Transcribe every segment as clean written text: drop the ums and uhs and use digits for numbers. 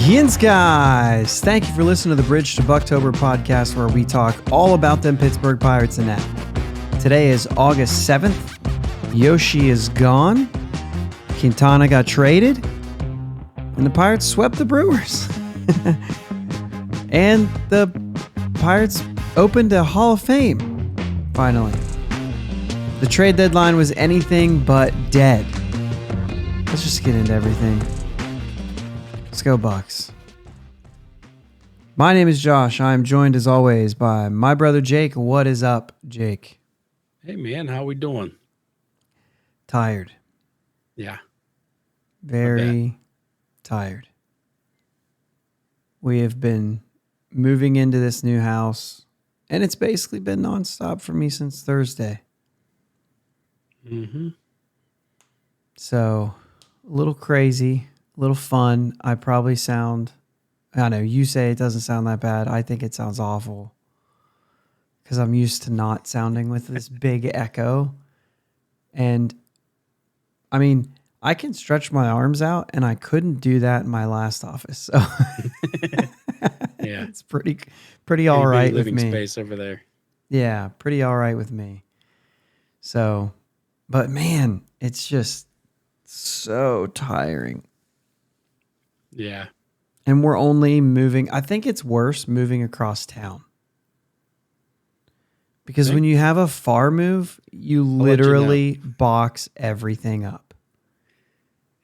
Yins guys, thank you for listening to the Bridge to Buctober podcast where we talk all about them Pittsburgh Pirates and that. Today is August 7th. Yoshi is gone. Quintana got traded. And the Pirates swept the Brewers. And the Pirates opened a Hall of Fame, finally. The trade deadline was anything but dead. Let's just get into everything. Let's go Bucks. My name is Josh. I am joined as always by my brother Jake. What is up, Jake? Hey man, how we doing? Tired. Yeah. Very tired. We have been moving into this new house, and it's basically been nonstop for me since Thursday. Mm-hmm. So, a little crazy, a little fun. I probably sound, I know, you say it doesn't sound that bad. I think it sounds awful because I'm used to not sounding with this big echo. And, I mean, I can stretch my arms out, and I couldn't do that in my last office. So, yeah, it's pretty all right with me. Living space over there. Yeah, pretty all right with me. So, but man, it's just so tiring. Yeah. And we're only moving. I think it's worse moving across town. Because when you have a far move, you literally box everything up.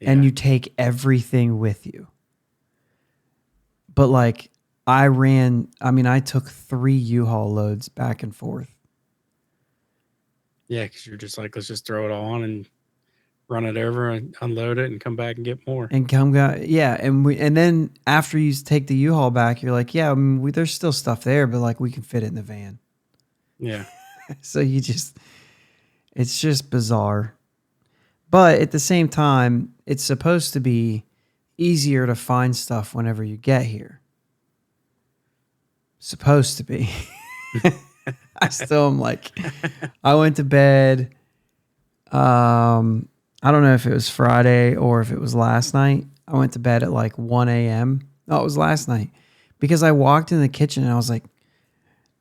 Yeah. And you take everything with you. But like I took 3 U-Haul loads back and forth. Yeah, because you're just like, let's just throw it all on and run it over and unload it and come back and get more. And and then after you take the U-Haul back, you're like, yeah, there's still stuff there, but like we can fit it in the van. Yeah. So it's just bizarre. But at the same time, it's supposed to be easier to find stuff whenever you get here. Supposed to be. I still am like, I went to bed. I don't know if it was Friday or if it was last night. I went to bed at like 1 a.m. No, it was last night because I walked in the kitchen and I was like,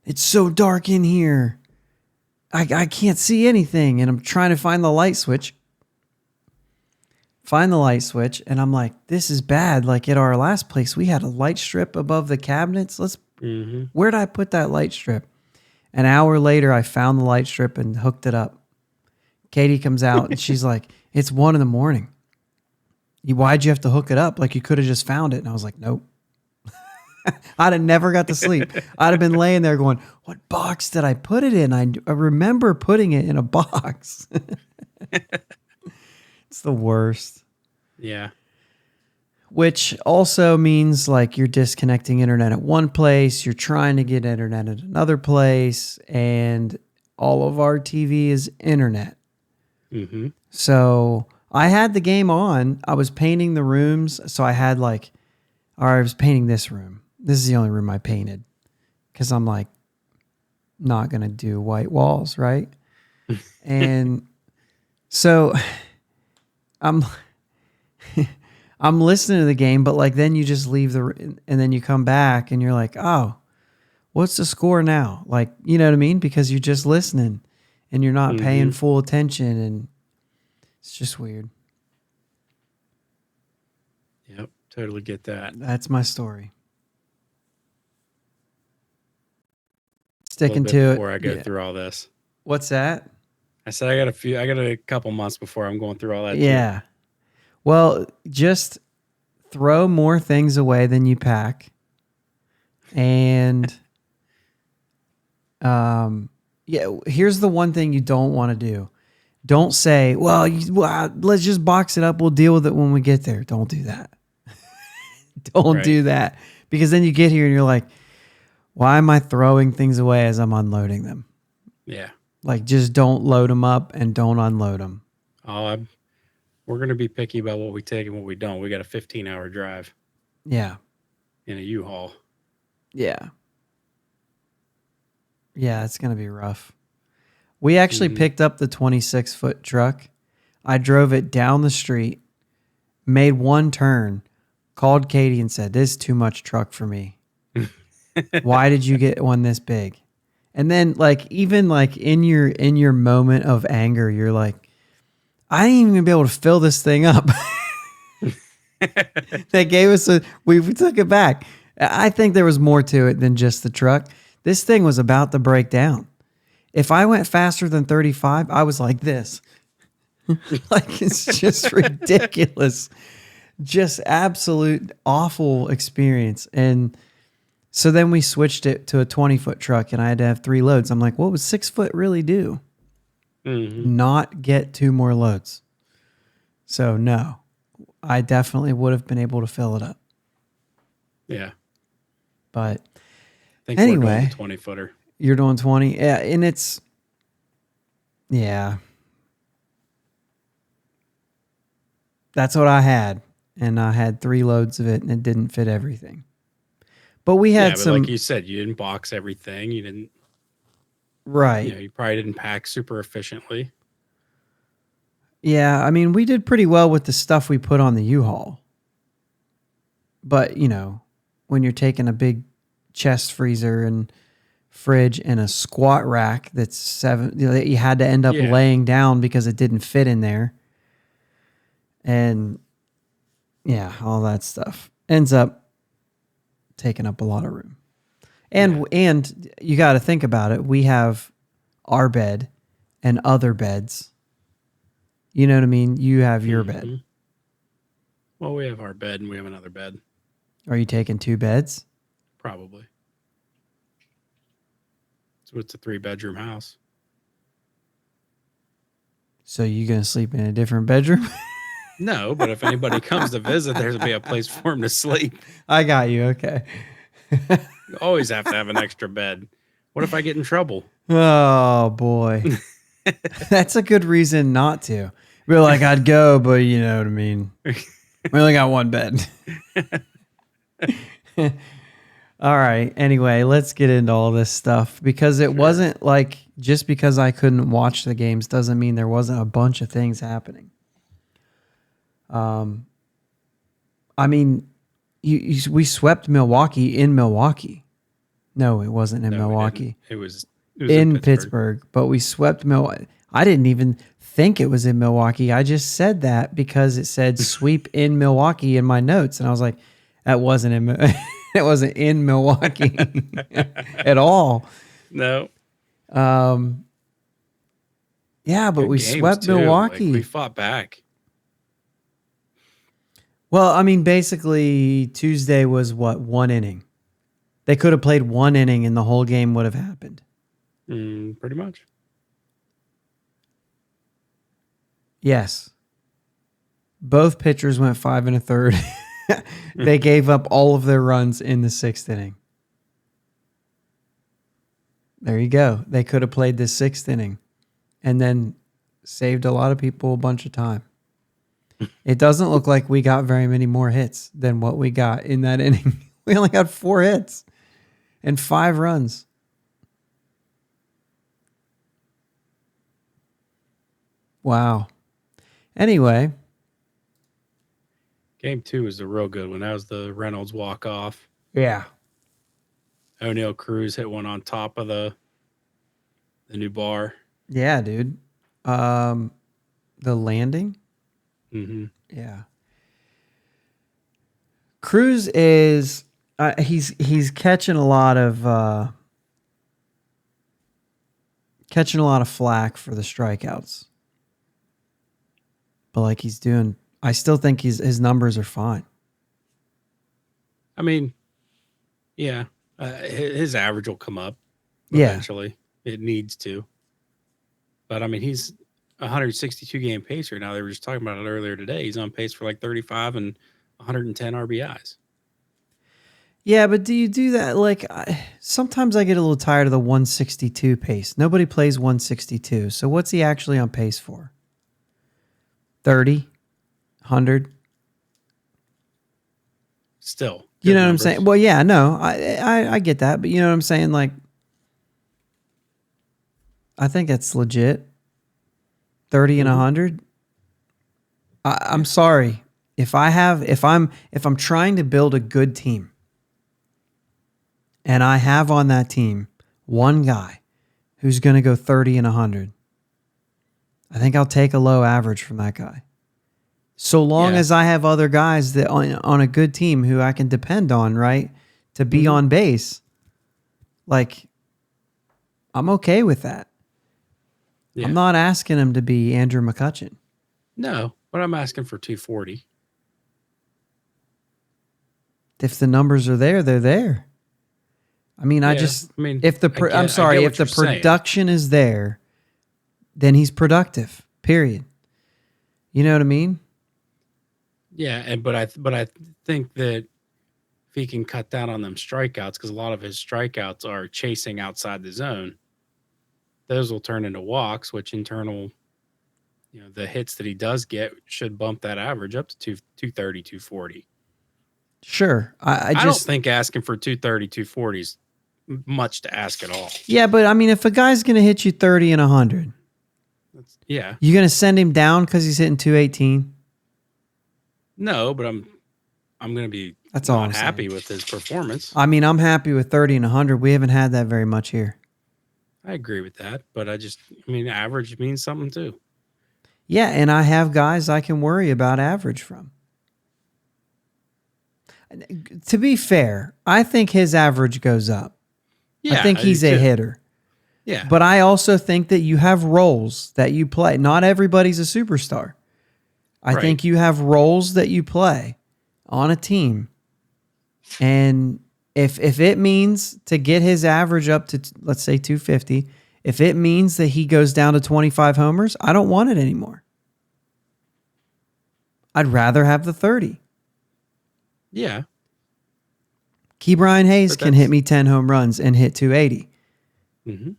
it's so dark in here. I can't see anything. And I'm trying to find the light switch. And I'm like, this is bad. Like at our last place, we had a light strip above the cabinets. Where'd I put that light strip? An hour later, I found the light strip and hooked it up. Katie comes out and she's like, it's 1 a.m. Why'd you have to hook it up? Like you could have just found it. And I was like, nope. I'd have never got to sleep. I'd have been laying there going, what box did I put it in? I remember putting it in a box. It's the worst. Yeah. Which also means like you're disconnecting internet at one place, you're trying to get internet at another place, and all of our TV is internet. Mm-hmm. So I had the game on. I was painting the rooms. So I was painting this room. This is the only room I painted because I'm like not going to do white walls, right? And so I'm listening to the game, but like then you just leave and then you come back and you're like, oh, what's the score now? Like, you know what I mean? Because you're just listening and you're not paying full attention, and it's just weird. Yep, totally get that. That's my story. Sticking to it before I go through all this. What's that? I said I got a couple months before I'm going through all that. Yeah. Too. Well, just throw more things away than you pack. And here's the one thing you don't want to do. Don't say, well, let's just box it up. We'll deal with it when we get there. Don't do that. Don't do that. Because then you get here and you're like, why am I throwing things away as I'm unloading them? Yeah. Like, just don't load them up and don't unload them. We're going to be picky about what we take and what we don't. We got a 15-hour drive. Yeah. In a U-Haul. Yeah. Yeah, it's going to be rough. We actually picked up the 26-foot truck. I drove it down the street, made one turn, Called Katie and said, "This is too much truck for me. Why did you get one this big?" And then like even like in your moment of anger, you're like, I ain't even gonna be able to fill this thing up. They gave us we took it back. I think there was more to it than just the truck. This thing was about to break down. If I went faster than 35, I was like this. Like it's just ridiculous. Just absolute awful experience. And so then we switched it to a 20-foot truck and I had to have 3 loads. I'm like, what would 6 foot really do? Mm-hmm. Not get 2 more loads. So no, I definitely would have been able to fill it up. Yeah. But I think anyway, we're doing 20-footer. You're doing 20. Yeah. And it's, yeah. That's what I had. And I had 3 loads of it and it didn't fit everything. But we had some. Like you said, you didn't box everything. You didn't. Right. You probably didn't pack super efficiently. Yeah. I mean, we did pretty well with the stuff we put on the U-Haul. But, when you're taking a big chest freezer and fridge and a squat rack that's 7, that you had to end up laying down because it didn't fit in there. And yeah, all that stuff ends up taking up a lot of room. And you got to think about it. We have our bed and other beds. You know what I mean? You have your bed. Well, we have our bed and we have another bed. Are you taking 2 beds? Probably. So it's a 3-bedroom house. So you going to sleep in a different bedroom? No, but if anybody comes to visit, there's be a place for him to sleep. I got you. Okay. You always have to have an extra bed. What if I get in trouble? Oh boy. That's a good reason not to. Be like, I'd go, but you know what I mean. We only got 1 bed. All right. Anyway, let's get into all this stuff because it wasn't like just because I couldn't watch the games doesn't mean there wasn't a bunch of things happening. I mean, we swept Milwaukee in Milwaukee. No, it wasn't in Milwaukee. It was in Pittsburgh, but we swept Milwaukee. I didn't even think it was in Milwaukee. I just said that because it said sweep in Milwaukee in my notes, and I was like, that wasn't in. It wasn't in Milwaukee at all. No. Yeah, but we swept Milwaukee. Like, we fought back. Well, I mean, basically Tuesday was what, 1 inning. They could have played 1 inning and the whole game would have happened. Pretty much. Yes. Both pitchers went 5 1/3. They gave up all of their runs in the 6th inning. There you go. They could have played the 6th inning and then saved a lot of people a bunch of time. It doesn't look like we got very many more hits than what we got in that inning. We only got 4 hits and 5 runs. Wow. Anyway. Game 2 was the real good one. That was the Reynolds walk-off. Yeah. O'Neal Cruz hit one on top of the new bar. Yeah, dude. The landing? Mm-hmm. Yeah. Cruz is he's catching a lot of flack for the strikeouts. But like he's doing, I still think his numbers are fine. I mean, yeah, his average will come up eventually. Yeah. It needs to. But I mean, he's 162 game pacer now. They were just talking about it earlier today. He's on pace for like 35 and 110 RBIs. Yeah, but do you do that? Like, sometimes I get a little tired of the 162 pace. Nobody plays 162. So what's he actually on pace for? 30? 100? Still. You know what I'm saying? Well, yeah, no, I get that. But you know what I'm saying? Like, I think that's legit. 30 and 100? I'm sorry. if I'm trying to build a good team and I have on that team one guy who's going to go 30 and 100, I think I'll take a low average from that guy. So long as I have other guys that on a good team who I can depend on, right, to be on base, like, I'm okay with that. Yeah. I'm not asking him to be Andrew McCutchen. No, but I'm asking for 240. If the numbers are there, they're there. I mean, if the production is there, then he's productive. Period. You know what I mean? Yeah, but I think that if he can cut down on them strikeouts, because a lot of his strikeouts are chasing outside the zone, those will turn into walks, which in turn will, the hits that he does get should bump that average up to 230, 240. Sure. I don't think asking for 230, 240 is much to ask at all. Yeah, but I mean, if a guy's going to hit you 30 and 100, you're going to send him down because he's hitting 218? No, but I'm going to be not happy with his performance. I mean, I'm happy with 30 and 100. We haven't had that very much here. I agree with that, but average means something too. Yeah, and I have guys I can worry about average from. To be fair, I think his average goes up. Yeah, I think he's a hitter. Yeah. But I also think that you have roles that you play. Not everybody's a superstar. I think you have roles that you play on a team. And if it means to get his average up to, let's say, 250, if it means that he goes down to 25 homers, I don't want it anymore. I'd rather have the 30. Yeah. Ke'Bryan Hayes can hit me 10 home runs and hit 280. Mm-hmm.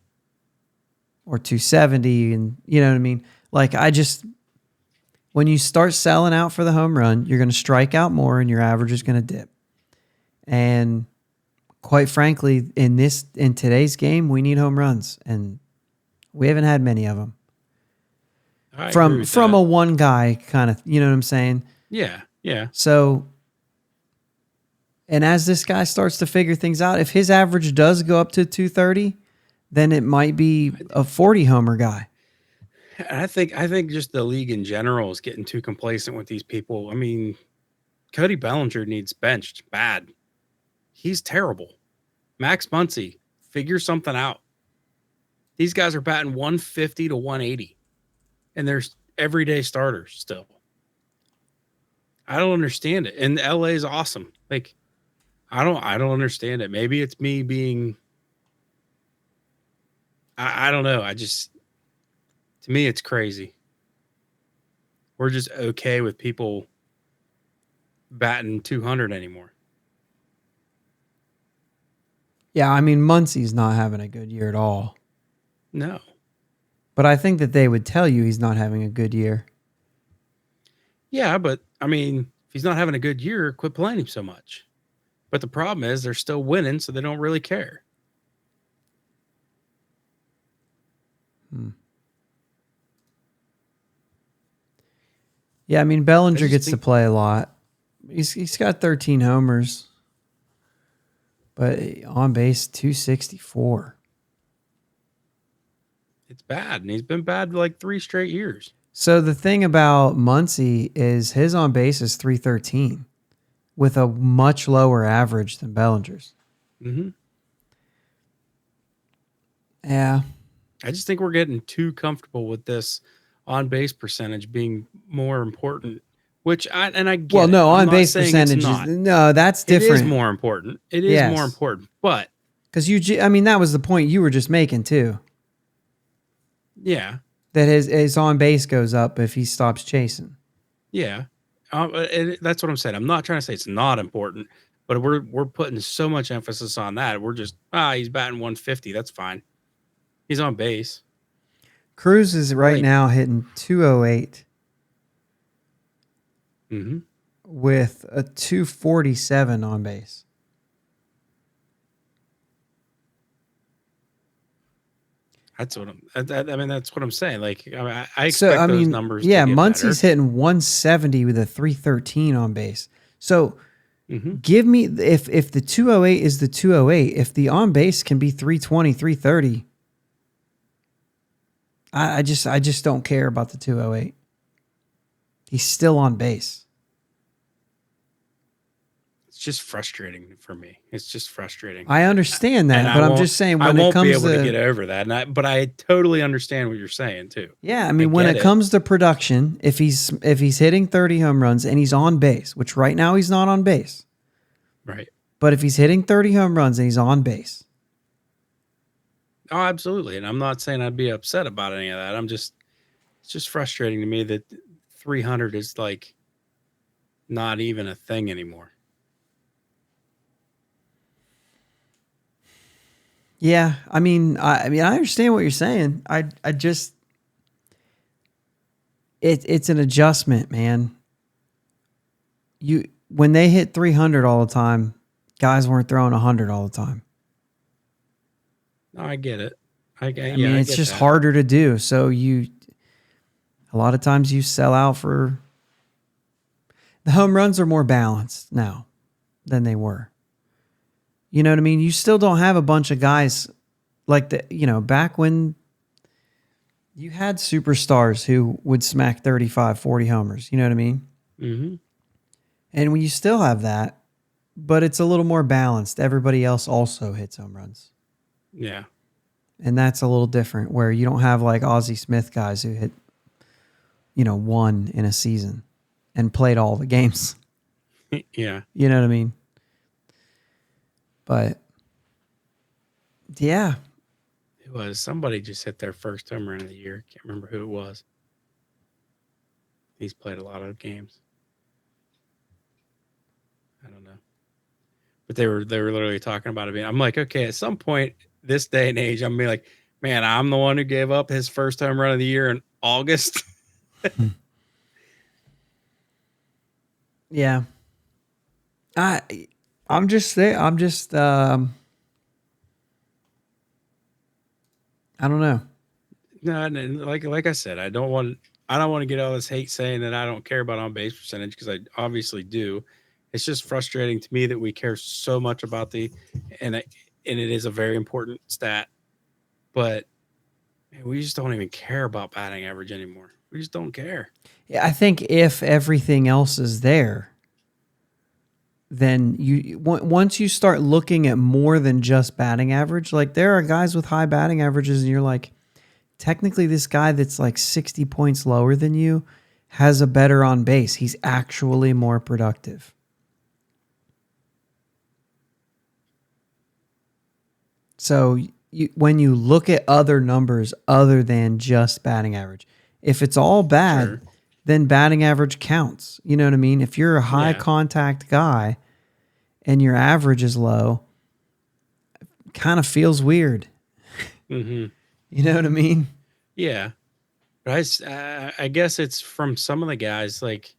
Or 270, and you know what I mean? Like, when you start selling out for the home run, you're going to strike out more and your average is going to dip. And quite frankly, in today's game, we need home runs, and we haven't had many of them. From a one guy kind of, you know what I'm saying? Yeah, yeah. So, and as this guy starts to figure things out, if his average does go up to 230, then it might be a 40 homer guy. I think just the league in general is getting too complacent with these people. I mean, Cody Bellinger needs benched bad. He's terrible. Max Muncy, figure something out. These guys are batting 150 to 180, and they're everyday starters still. I don't understand it. And LA is awesome. Like, I don't understand it. Maybe it's me being. I don't know. To me, it's crazy. We're just okay with people batting 200 anymore. Yeah, I mean, Muncy's not having a good year at all. No. But I think that they would tell you he's not having a good year. Yeah, but, I mean, if he's not having a good year, quit playing him so much. But the problem is they're still winning, so they don't really care. Yeah, I mean, Bellinger gets to play a lot. He's got 13 homers, but on base 264. It's bad, and he's been bad like 3 straight years. So the thing about Muncy is his on base is 313 with a much lower average than Bellinger's. Mm-hmm. Yeah. I just think we're getting too comfortable with this on base percentage being more important, which I get. Well, no, on base percentage is that's different. It is more important. It is more important, but because that was the point you were just making too. Yeah, that his on base goes up if he stops chasing. Yeah, that's what I'm saying. I'm not trying to say it's not important, but we're putting so much emphasis on that. We're just he's batting 150. That's fine. He's on base. Cruz is right now hitting 208 with a 247 on base. That's what I mean, that's what I'm saying. Like, I So expect I those mean, numbers to yeah, get Muncie's better. hitting 170 with a 313 on base. So Hmm. give me if the 208 is the 208, if the on base can be 320, 330, I just don't care about the 208. He's still on base. It's just frustrating for me. It's just frustrating. I understand And that, but I'm just saying I when it won't be comes able to get to over that. But I totally understand what you're saying too. yeah, I I mean when get it it. comes to production, if he's hitting 30 home runs and he's on base, which right now he's not on base, Right. but if he's hitting 30 home runs and he's on base, Oh, absolutely. And I'm not saying I'd be upset about any of that. It's just frustrating to me that 300 is like not even a thing anymore. yeah, I mean I understand what you're saying. I just it's an adjustment, man. You when they hit 300 all the time, guys weren't throwing 100 all the time. No, I get it. I mean, I it's get just that. harder to do. So a lot of times you sell out for the home runs are more balanced now than they were. You know what I mean? You still don't have a bunch of guys like back when you had superstars who would smack 35, 40 homers. You know what I mean? Hmm. And when you still have that, but it's a little more balanced. Everybody else also hits home runs. Yeah. And that's a little different where you don't have like Ozzie Smith guys who hit, one in a season and played all the games. Yeah. You know what I mean? But yeah, It was somebody just hit their first home run of the year. Can't remember who it was. He's played a lot of games. I don't know. But they were literally talking about it. I'm like, okay, at some point this day and age, I'm gonna be like, man, I'm the one who gave up his first home run of the year in August. yeah. I I'm just there. I don't know. No, and like I said, I don't want to get all this hate saying that I don't care about on base percentage because I obviously do. It's just frustrating to me that we care so much about and it, and it is a very important stat, but man, we just don't even care about batting average anymore. We just don't care. Yeah, I think if everything else is there, then once you start looking at more than just batting average, like there are guys with high batting averages, and you're like, technically, this guy that's like 60 points lower than you has a better on base. He's actually more productive. So when you look at other numbers other than just batting average, if it's all bad, Sure. then batting average counts. You know what I mean? If you're a high Yeah. contact guy and your average is low, kind of feels weird. Hmm. You know what I mean? Yeah. But I guess it's from some of the guys like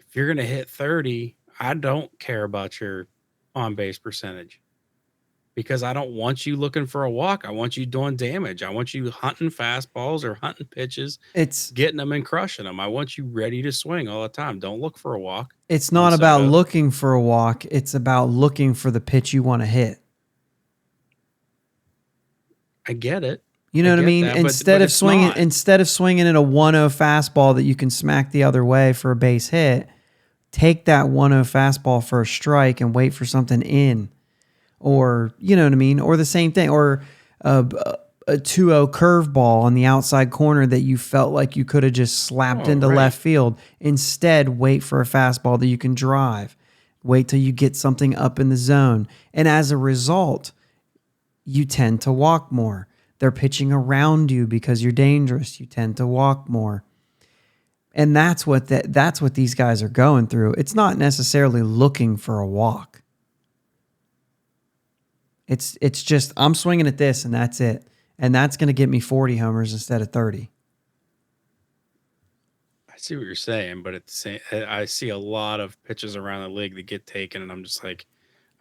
if you're gonna hit 30, I don't care about your on base percentage. Because I don't want you looking for a walk. I want you doing damage. I want you hunting fastballs or hunting pitches, It's getting them and crushing them. I want you ready to swing all the time. Don't look for a walk it's on not about Soto. looking for a walk, it's about looking for the pitch you want to hit. I get it. You I know what I get mean? that, but it's not. Instead of swinging at a 1-0 fastball that you can smack the other way for a base hit, take that 1-0 fastball for a strike and wait for something in. Or, you know what I mean? Or the same thing. Or a 2-0 curveball on the outside corner that you felt like you could have just slapped Oh, into right. left field. Instead, wait for a fastball that you can drive. Wait till you get something up in the zone. And as a result, you tend to walk more. They're pitching around you because you're dangerous. You tend to walk more. And that's what these guys are going through. It's not necessarily looking for a walk. It's just I'm swinging at this and that's it. And that's going to get me 40 homers instead of 30. I see what you're saying, but at the same, I see a lot of pitches around the league that get taken, and I'm just like,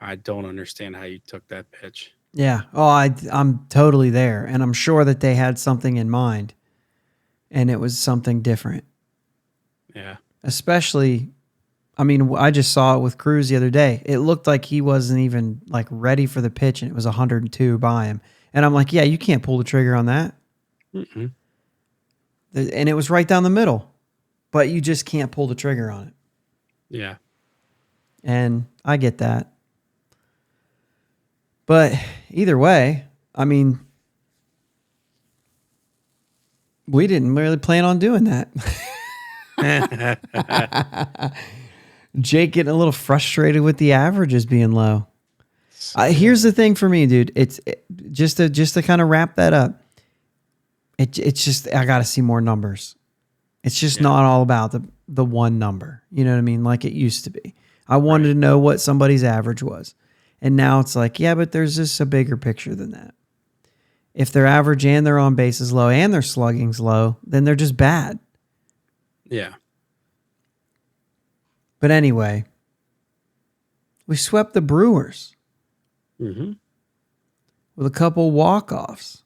I don't understand how you took that pitch. Yeah. Oh, I'm totally there. And I'm sure that they had something in mind and it was something different. Yeah. Especially, I mean, I just saw it with Cruz the other day. It looked like he wasn't even like ready for the pitch and it was 102 by him. And I'm like, yeah, you can't pull the trigger on that. Mm-mm. And it was right down the middle, but you just can't pull the trigger on it. Yeah. And I get that. But either way, I mean, we didn't really plan on doing that. Jake getting a little frustrated with the averages being low. Here's the thing for me, dude. Just to kind of wrap that up. It's just I got to see more numbers. It's just not all about the one number. You know what I mean? Like it used to be. I wanted to know what somebody's average was. And now it's like, yeah, but there's just a bigger picture than that. If their average and their on base is low and their slugging's low, then they're just bad. Yeah. But anyway, we swept the Brewers with a couple walk-offs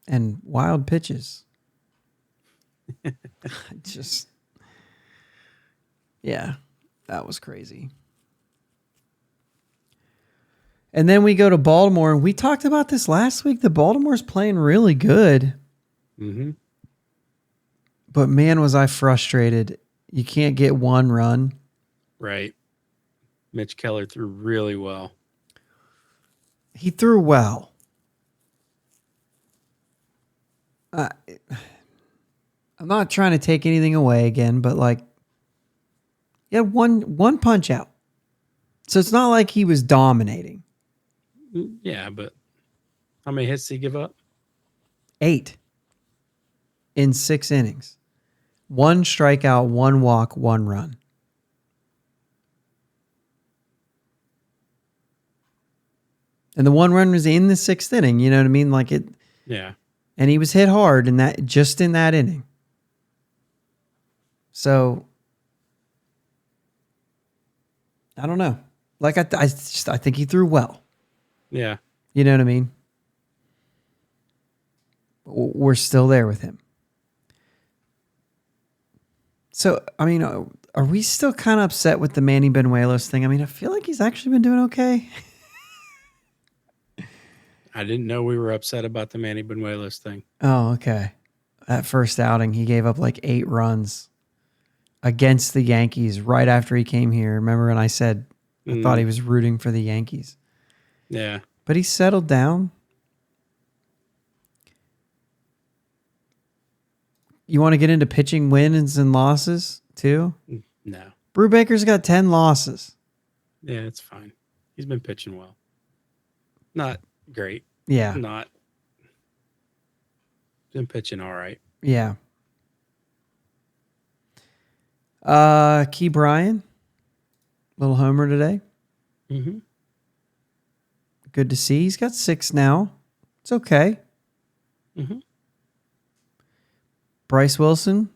and wild pitches. Just, yeah, that was crazy. And then we go to Baltimore, and we talked about this last week. The Baltimore's playing really good. Mm-hmm. But man, was I frustrated. You can't get one run. Right. Mitch Keller threw really well. He threw well. I'm not trying to take anything away again, but like, he had one punch out. So it's not like he was dominating. Yeah, but how many hits did he give up? 8 in 6 innings. 1 strikeout, 1 walk, 1 run. And the 1 run was in the 6th inning. You know what I mean? Like it. Yeah. And he was hit hard in that inning. So I don't know. Like I think he threw well. Yeah. You know what I mean? We're still there with him. So, I mean, are we still kind of upset with the Manny Benuelos thing? I mean, I feel like he's actually been doing okay. I didn't know we were upset about the Manny Benuelos thing. Oh, okay. That first outing, he gave up like 8 runs against the Yankees right after he came here. Remember when I said I thought he was rooting for the Yankees? Yeah. But he settled down. You want to get into pitching wins and losses too? No. Brubaker's got 10 losses. Yeah, it's fine. He's been pitching well. Not great. Yeah. Not. Been pitching all right. Yeah. Key Bryan, little homer today. Mm-hmm. Good to see. He's got 6 now. It's okay. Mm-hmm. Bryce Wilson,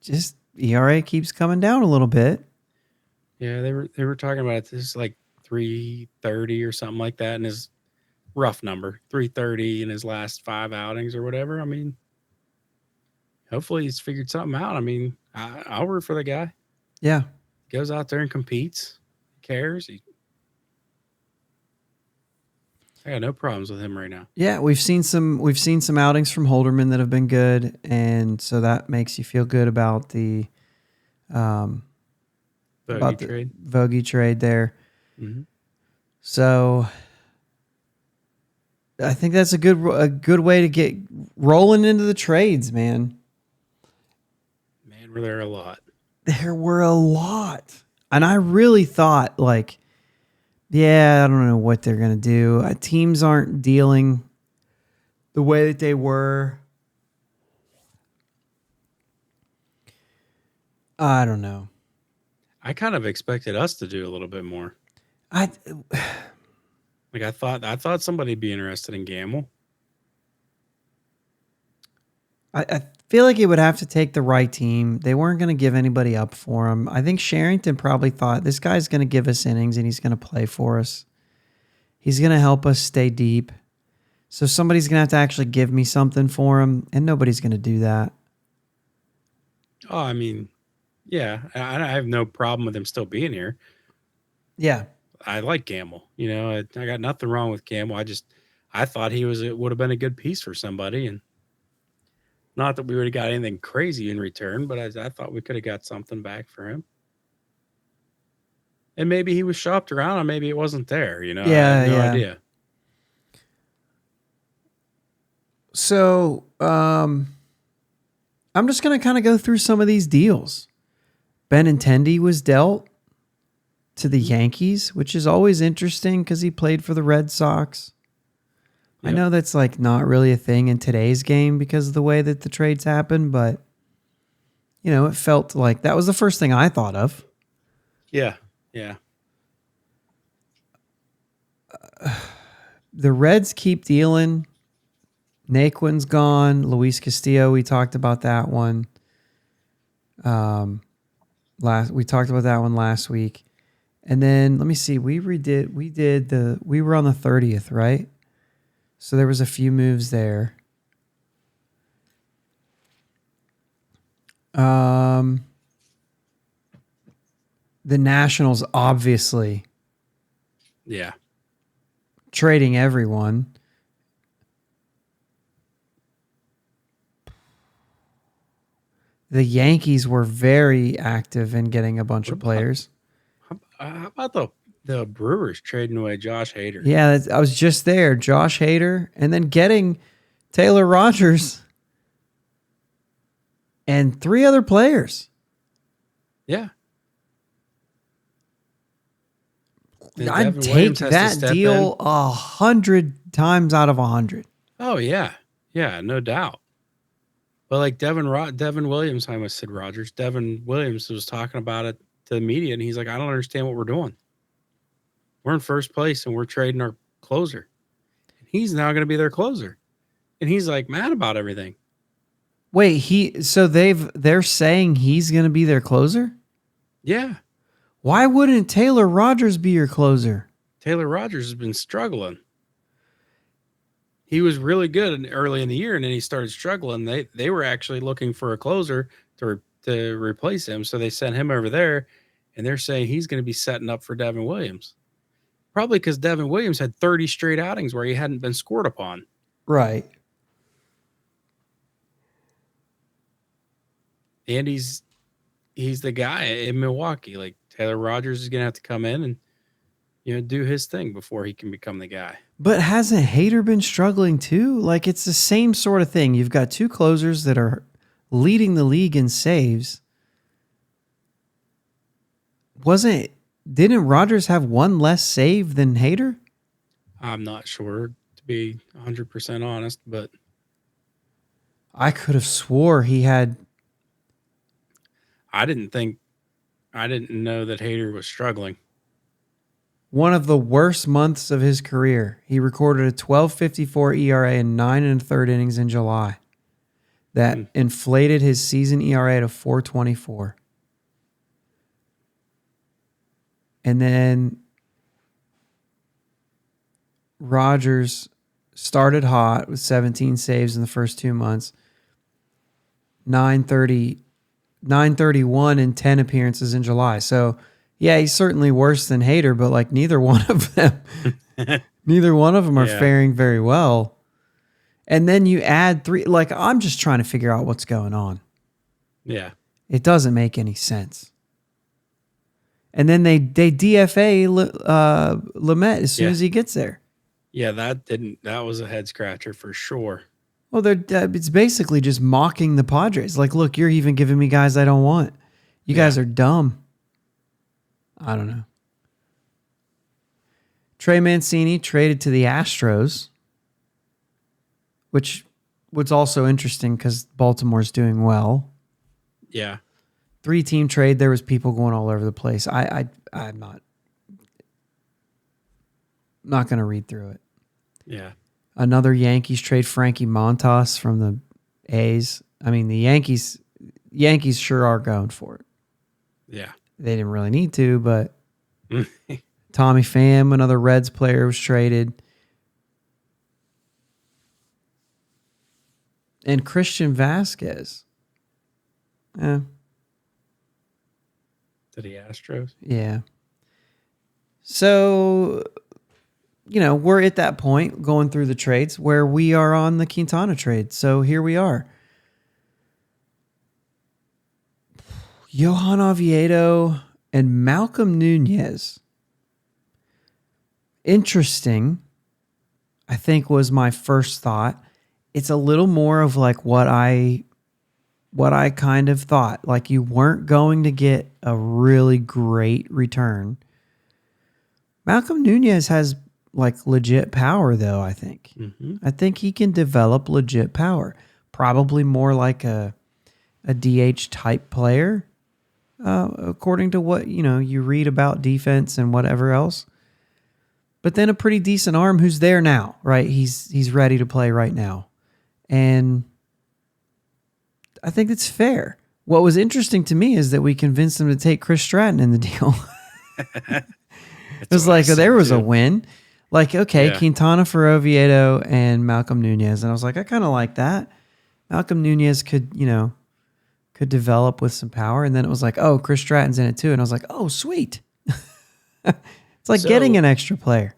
just ERA keeps coming down a little bit. Yeah, they were talking about it. This is like 330 or something like that in his rough number. 330 in his last 5 outings or whatever. I mean, hopefully he's figured something out. I mean, I'll root for the guy. Yeah. Goes out there and competes. Cares. I got no problems with him right now. Yeah, we've seen some outings from Holderman that have been good, and so that makes you feel good about the Vogie trade there. Mm-hmm. So I think that's a good way to get rolling into the trades, man. Man, were there a lot. There were a lot. And I really thought, like, yeah, I don't know what they're going to do. Teams aren't dealing the way that they were. I don't know. I kind of expected us to do a little bit more. I thought somebody'd be interested in Gamble. I feel like it would have to take the right team. They weren't going to give anybody up for him. I think Sherrington probably thought this guy's going to give us innings and he's going to play for us. He's going to help us stay deep. So somebody's going to have to actually give me something for him, and nobody's going to do that. Oh, I mean, yeah, I have no problem with him still being here. Yeah. I like Gamble. I got nothing wrong with Gamble. I thought it would have been a good piece for somebody, and not that we would have got anything crazy in return, but I thought we could have got something back for him. And maybe he was shopped around, and maybe it wasn't there. I have no idea. So, I'm just going to kind of go through some of these deals. Benintendi was dealt to the Yankees, which is always interesting because he played for the Red Sox. Yep. I know that's like not really a thing in today's game because of the way that the trades happen, but it felt like that was the first thing I thought of. Yeah. The Reds keep dealing. Naquin's gone. Luis Castillo, we talked about that one. We talked about that one last week. And then let me see, we were on the 30th, right? So there was a few moves there. The Nationals, obviously. Yeah. Trading everyone. The Yankees were very active in getting a bunch of players. How about the Brewers trading away Josh Hader? Yeah, I was just there. Josh Hader, and then getting Taylor Rogers and 3 other players. Yeah. I'd take that deal 100 times out of 100. Oh, yeah. Yeah, no doubt. But like Devin Williams, I almost said Rogers. Devin Williams was talking about it to the media, and he's like, I don't understand what we're doing. We're in first place, and we're trading our closer. And he's now going to be their closer. And he's like mad about everything. Wait, they're saying he's going to be their closer? Yeah. Why wouldn't Taylor Rogers be your closer? Taylor Rogers has been struggling. He was really good early in the year, and then he started struggling. They were actually looking for a closer to replace him, so they sent him over there, and they're saying he's going to be setting up for Devin Williams. Probably because Devin Williams had 30 straight outings where he hadn't been scored upon. Right. And he's the guy in Milwaukee. Like Taylor Rogers is going to have to come in and do his thing before he can become the guy. But hasn't Hader been struggling too? Like it's the same sort of thing. You've got 2 closers that are leading the league in saves. Didn't Rogers have 1 less save than Hader? I'm not sure, to be 100% honest, but I could have swore he had. I didn't know that Hader was struggling. One of the worst months of his career. He recorded a 12.54 ERA and 9 1/3 innings in July. That inflated his season ERA to 4.24. And then Rogers started hot with 17 saves in the first 2 months. 931 and 10 appearances in July. So, yeah, he's certainly worse than Hader, but like neither one of them are faring very well. And then you add 3, like I'm just trying to figure out what's going on. Yeah. It doesn't make any sense. And then they DFA Lamet as soon as he gets there. Yeah, that was a head scratcher for sure. Well, it's basically just mocking the Padres. Like, look, you're even giving me guys I don't want. You guys are dumb. I don't know. Trey Mancini traded to the Astros, which was also interesting because Baltimore's doing well. Yeah. 3-team trade. There was people going all over the place. I'm not going to read through it. Yeah. Another Yankees trade, Frankie Montas from the A's. I mean, the Yankees sure are going for it. Yeah. They didn't really need to, but Tommy Pham, another Reds player, was traded. And Christian Vasquez. Yeah. To the Astros? Yeah. So, we're at that point going through the trades where we are on the Quintana trade. So here we are. Johan Oviedo and Malcolm Nunez. Interesting, I think, was my first thought. It's a little more of like what I kind of thought. Like you weren't going to get a really great return. Malcolm Nunez has like legit power, though, I think. Mm-hmm. I think he can develop legit power. Probably more like a DH type player, according to what you read about defense and whatever else. But then a pretty decent arm who's there now, right? He's ready to play right now. And I think it's fair. What was interesting to me is that we convinced him to take Chris Stratton in the deal. It was like there was a win. Like, okay, yeah. Quintana for Oviedo and Malcolm Nunez. And I was like, I kind of like that. Malcolm Nunez could develop with some power. And then it was like, oh, Chris Stratton's in it too. And I was like, oh, sweet. It's like getting an extra player.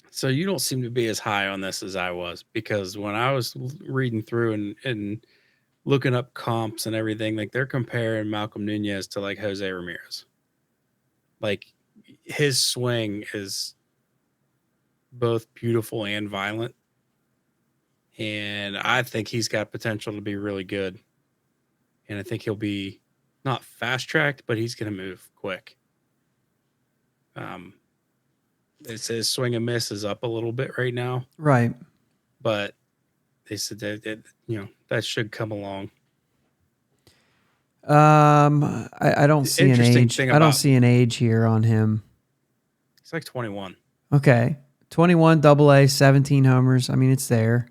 So you don't seem to be as high on this as I was, because when I was reading through and looking up comps and everything, like they're comparing Malcolm Nunez to like Jose Ramirez. Like his swing is both beautiful and violent. And I think he's got potential to be really good. And I think he'll be not fast tracked, but he's going to move quick. It says swing and miss is up a little bit right now. Right. But they said that that should come along. I don't see an age. I don't see an age here on him. He's like 21. Okay. 21 AA, 17 homers. I mean, it's there.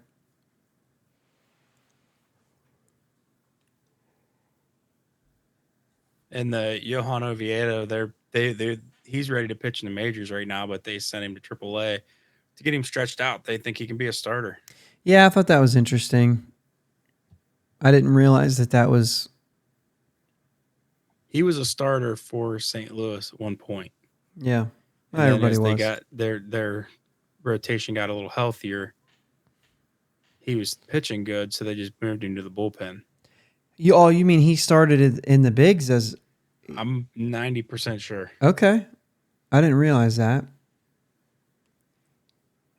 And the Johan Oviedo, he's ready to pitch in the majors right now, but they sent him to AAA to get him stretched out. They think he can be a starter. Yeah, I thought that was interesting. I didn't realize that was... He was a starter for St. Louis at one point. Yeah, everybody was. They got their rotation got a little healthier. He was pitching good, so they just moved him to the bullpen. You mean he started in the bigs as... I'm 90% sure. Okay. I didn't realize that.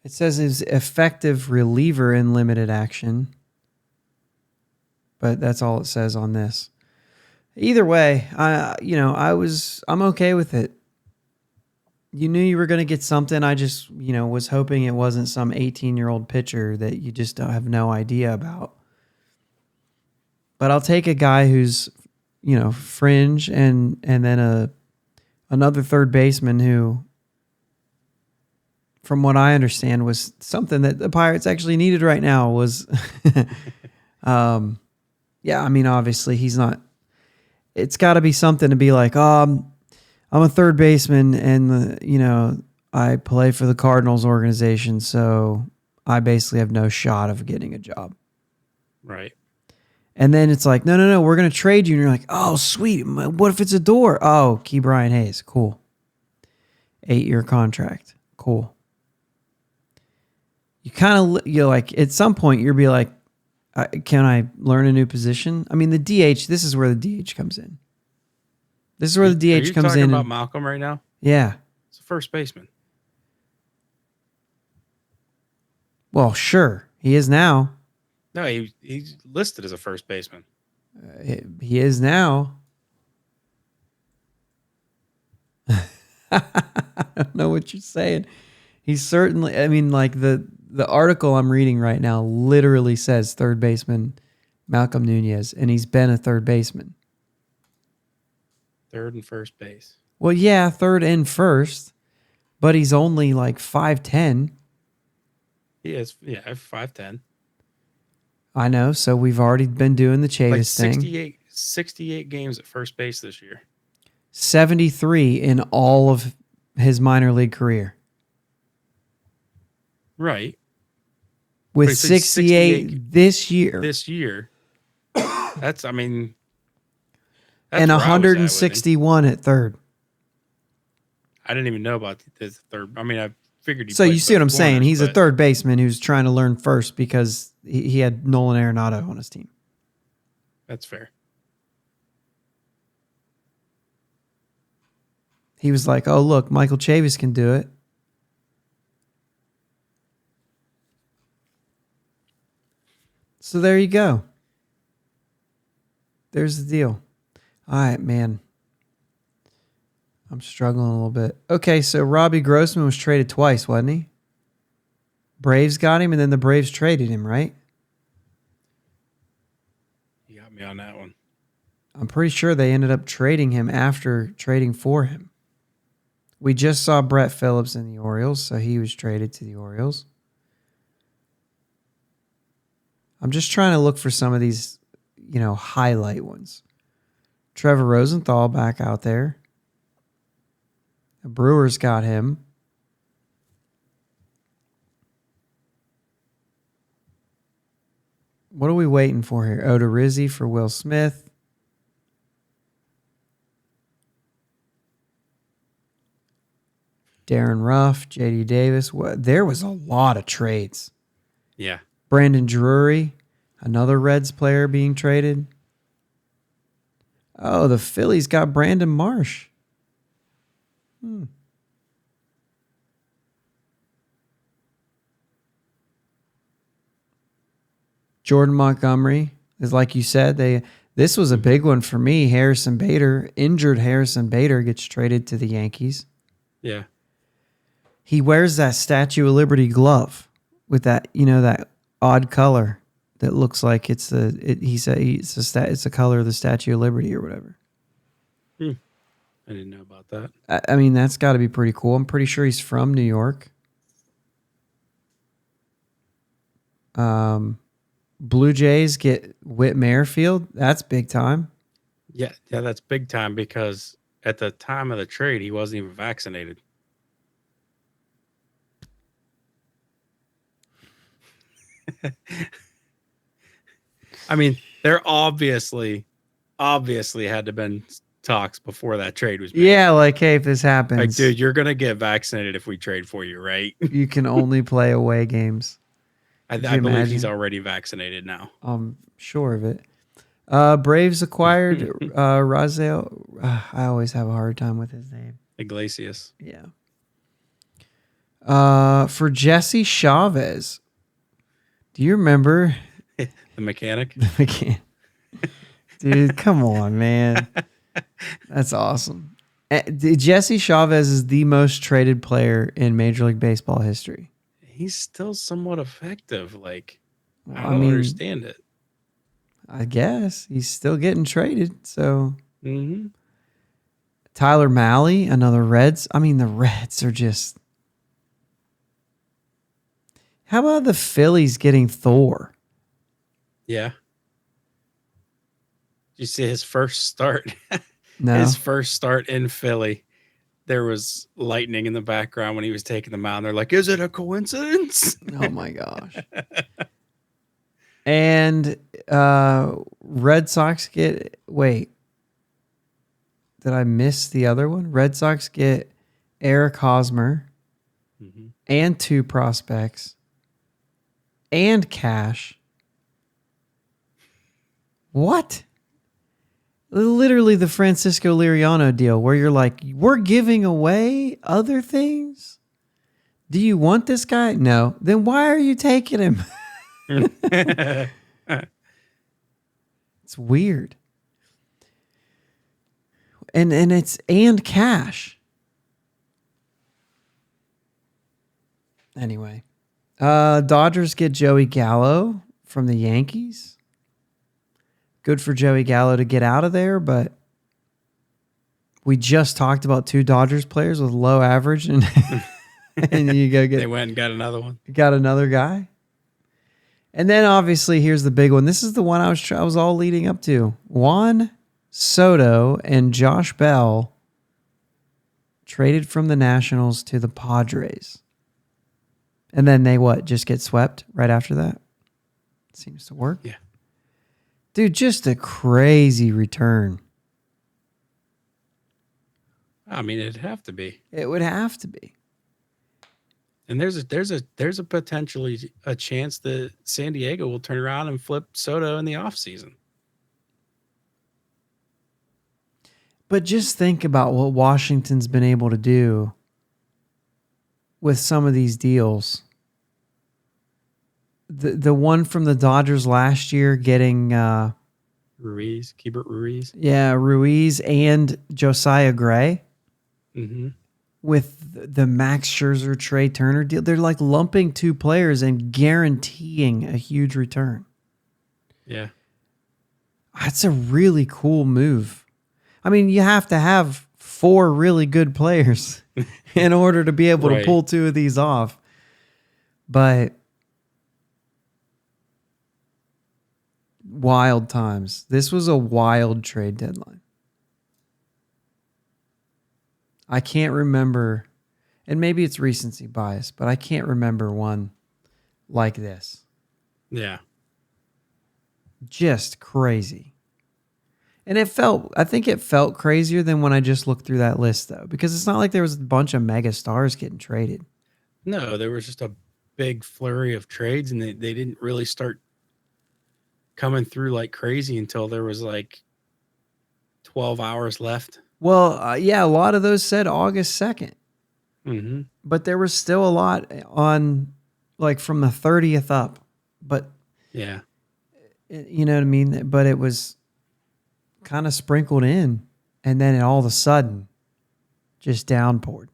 It says he's effective reliever in limited action. But that's all it says on this. Either way, I'm okay with it. You knew you were going to get something. I just, was hoping it wasn't some 18-year-old pitcher that you just don't have no idea about. But I'll take a guy who's, fringe and then another third baseman who, from what I understand, was something that the Pirates actually needed right now was, yeah, I mean, obviously he's not, it's got to be something to be like, I'm a third baseman and, I play for the Cardinals organization, so I basically have no shot of getting a job. Right. And then it's like, no, we're going to trade you. And you're like, oh, sweet. What if it's a door? Oh, Key Brian Hayes. Cool. 8-year contract. Cool. You kind of, you're like, at some point, you'll be like, can I learn a new position? I mean, the DH, this is where the DH comes in. This is where the DH comes in. Are you talking about Malcolm right now? Yeah. It's a first baseman. Well, sure. He is now. No, he's listed as a first baseman. He is now. I don't know what you're saying. He's certainly, I mean, like the article I'm reading right now literally says third baseman Malcolm Nunez, and he's been a third baseman. Third and first base. Well, yeah, third and first, but he's only like 5'10". He is, yeah, 5'10". I know. So we've already been doing the Chavis thing. 68 games at first base this year. 73 in all of his minor league career. Right. With 68 this year. This year. That's, I mean. That's and where I was at with him. 161 at third. I didn't even know about this third. I mean, I figured he So you see what I'm saying? He's but a third baseman who's trying to learn first because he had Nolan Arenado on his team. That's fair. He was like, oh, look, Michael Chavis can do it. So there you go. There's the deal. All right, man. I'm struggling a little bit. Okay, so Robbie Grossman was traded twice, wasn't he? Braves got him, and then the Braves traded him, right? You got me on that one. I'm pretty sure they ended up trading him after trading for him. We just saw Brett Phillips in the Orioles, so he was traded to the Orioles. I'm just trying to look for some of these, highlight ones. Trevor Rosenthal back out there. The Brewers got him. What are we waiting for here? Odorizzi for Will Smith. Darren Ruff, J.D. Davis. There was a lot of trades. Yeah. Brandon Drury, another Reds player being traded. Oh, the Phillies got Brandon Marsh. Jordan Montgomery is, like you said, this was a big one for me. Injured Harrison Bader gets traded to the Yankees. Yeah. He wears that Statue of Liberty glove with that, that odd color that looks like it's the color of the Statue of Liberty or whatever. I didn't know about that. I mean, that's got to be pretty cool. I'm pretty sure he's from New York. Blue Jays get Whit Merrifield. That's big time. Yeah, that's big time because at the time of the trade, he wasn't even vaccinated. I mean, there obviously had to have been talks before that trade was made. Yeah, like, hey, if this happens. Like, dude, you're going to get vaccinated if we trade for you, right? You can only play away games. I believe he's already vaccinated now. I'm sure of it. Braves acquired Razel. I always have a hard time with his name. Iglesias. Yeah. For Jesse Chavez. Do you remember? The mechanic? The mechanic. Dude, come on, man. That's awesome. Jesse Chavez is the most traded player in Major League Baseball history. He's still somewhat effective. Like, I don't understand it. I guess he's still getting traded. So, Tyler Mahle, another Reds. I mean, the Reds are just. How about the Phillies getting Thor? Yeah. Did you see his first start? No. His first start in Philly. There was lightning in the background when he was taking the mound. They're like, is it a coincidence? Oh, my gosh. And Red Sox get... Wait. Did I miss the other one? Red Sox get Eric Hosmer and 2 prospects and cash. What? Literally the Francisco Liriano deal where you're like, we're giving away other things? Do you want this guy? No. Then why are you taking him? It's weird. And it's cash. Anyway. Dodgers get Joey Gallo from the Yankees. Good for Joey Gallo to get out of there, but we just talked about 2 Dodgers players with low average, and you go get. They went and got another one. Got another guy, And then obviously here's the big one. This is the one I was all leading up to. Juan Soto and Josh Bell traded from the Nationals to the Padres. And then they just get swept right after that? Seems to work. Yeah. Dude, just a crazy return. I mean, it'd have to be. It would have to be. And there's a potentially a chance that San Diego will turn around and flip Soto in the offseason. But just think about what Washington's been able to do with some of these deals. The one from the Dodgers last year getting Keibert Ruiz. Yeah, Ruiz and Josiah Gray. Mm-hmm. With the Max Scherzer, Trey Turner deal. They're like lumping two players and guaranteeing a huge return. Yeah. That's a really cool move. I mean, you have to have 4 really good players in order to be able to pull 2 of these off. But wild times. This was a wild trade deadline. I can't remember, and maybe it's recency bias, but I can't remember one like this. Yeah. Just crazy. And I think it felt crazier than when I just looked through that list, though, because it's not like there was a bunch of mega stars getting traded. No, there was just a big flurry of trades, and they didn't really start coming through like crazy until there was like 12 hours left. Well, yeah, a lot of those said August 2nd. Mm-hmm. But there was still a lot on, like, from the 30th up. But, yeah, you know what I mean? But it was kind of sprinkled in, and then all of a sudden, just downpoured.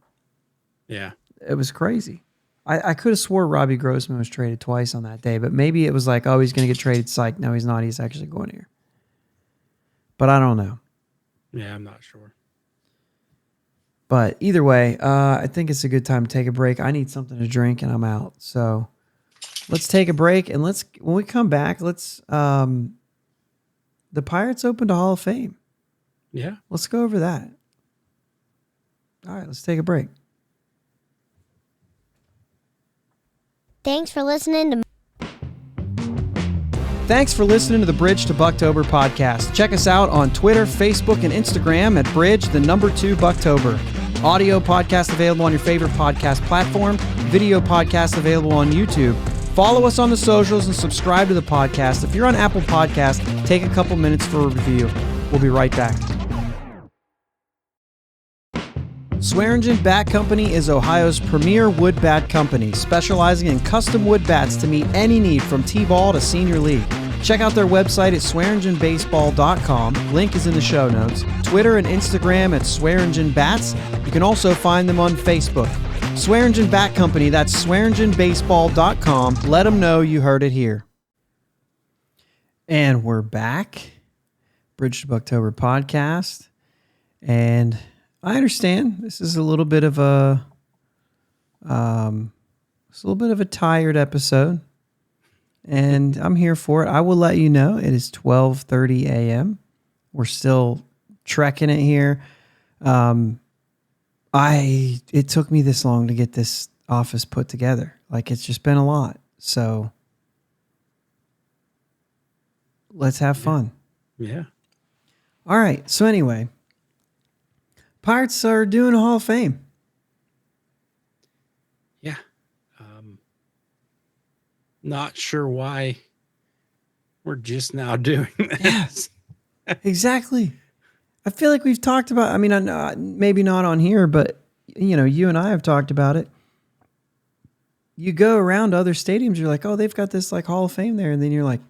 Yeah. It was crazy. I could have swore Robbie Grossman was traded twice on that day, but maybe it was like, oh, he's going to get traded. Psych. No, he's not. He's actually going here. But I don't know. Yeah, I'm not sure. But either way, I think it's a good time to take a break. I need something to drink, and I'm out. So let's take a break, and when we come back, the Pirates opened a Hall of Fame. Yeah. Let's go over that. All right, let's take a break. Thanks for listening to the Bridge to Buctober podcast. Check us out on Twitter, Facebook, and Instagram at Bridge2 Buctober. Audio podcast available on your favorite podcast platform. Video podcast available on YouTube. Follow us on the socials and subscribe to the podcast. If you're on Apple Podcasts, take a couple minutes for a review. We'll be right back. Swearingen Bat Company is Ohio's premier wood bat company, specializing in custom wood bats to meet any need from T-ball to senior league. Check out their website at swearingenbaseball.com. Link is in the show notes. Twitter and Instagram at Swearingen Bats. You can also find them on Facebook. Swearingen Bat Company, that's swearingenbaseball.com. Let them know you heard it here. And we're back. Bridge to Buctober podcast. And I understand this is a little bit of a tired episode, and I'm here for it. I will let you know it is 12:30 a.m. We're still trekking it here. It took me this long to get this office put together. Like, it's just been a lot. So let's have fun. Yeah. All right. So anyway, Pirates are doing a Hall of Fame. Yeah. Not sure why we're just now doing this. Yeah, exactly. I feel like we've talked about, I mean, maybe not on here, but, you know, you and I have talked about it. You go around other stadiums, you're like, oh, they've got this like Hall of Fame there. And then you're like,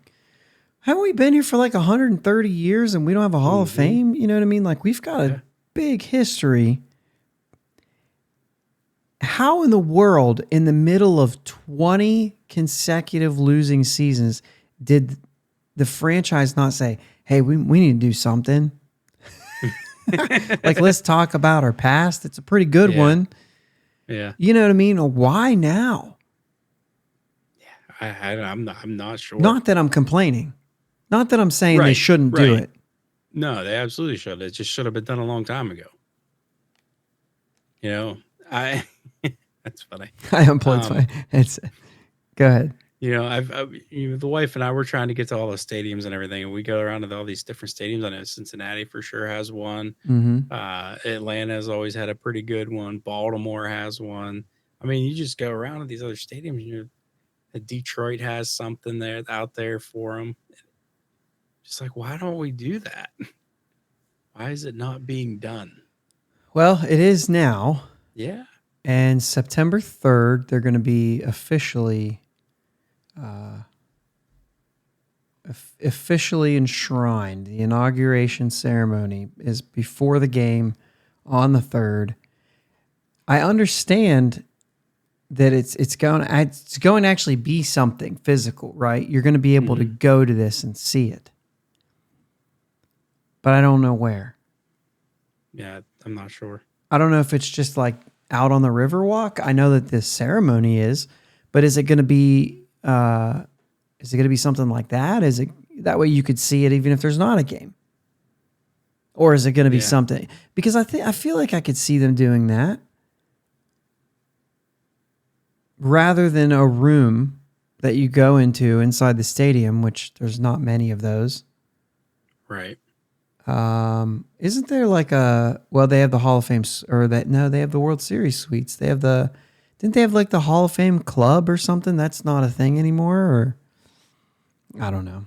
haven't we been here for like 130 years and we don't have a Hall of Fame? You know what I mean? Like, we've got a big history. How in the world, in the middle of 20 consecutive losing seasons, did the franchise not say, hey, we need to do something? Like, let's talk about our past. It's a pretty good one. Yeah. You know what I mean? Why now? Yeah. I'm not sure. Not that I'm complaining. Not that I'm saying they Right, shouldn't do right. it. No, they absolutely should. It just should have been done a long time ago. You know, I that's funny. I unplugged my headset. Go ahead. You know, the wife and I were trying to get to all the stadiums and everything, and we go around to all these different stadiums. I know Cincinnati for sure has one. Mm-hmm. Atlanta has always had a pretty good one. Baltimore has one. I mean, you just go around to these other stadiums. Detroit has something there out there for them. Just like, why don't we do that? Why is it not being done? Well, it is now. Yeah. And September 3rd, they're going to be officially enshrined. The inauguration ceremony is before the game on the 3rd. I understand that it's going to actually be something physical, right? You're going to be able to go to this and see it. But I don't know where. Yeah, I'm not sure. I don't know if it's just like out on the Riverwalk. I know that this ceremony is, but is it going to be something like that? Is it that way you could see it even if there's not a game? Or is it going to be something? Because I feel like I could see them doing that rather than a room that you go into inside the stadium, which there's not many of those. Right. Isn't there like they have the Hall of Fame they have the World Series suites. Didn't they have like the Hall of Fame club or something? That's not a thing anymore, or I don't know.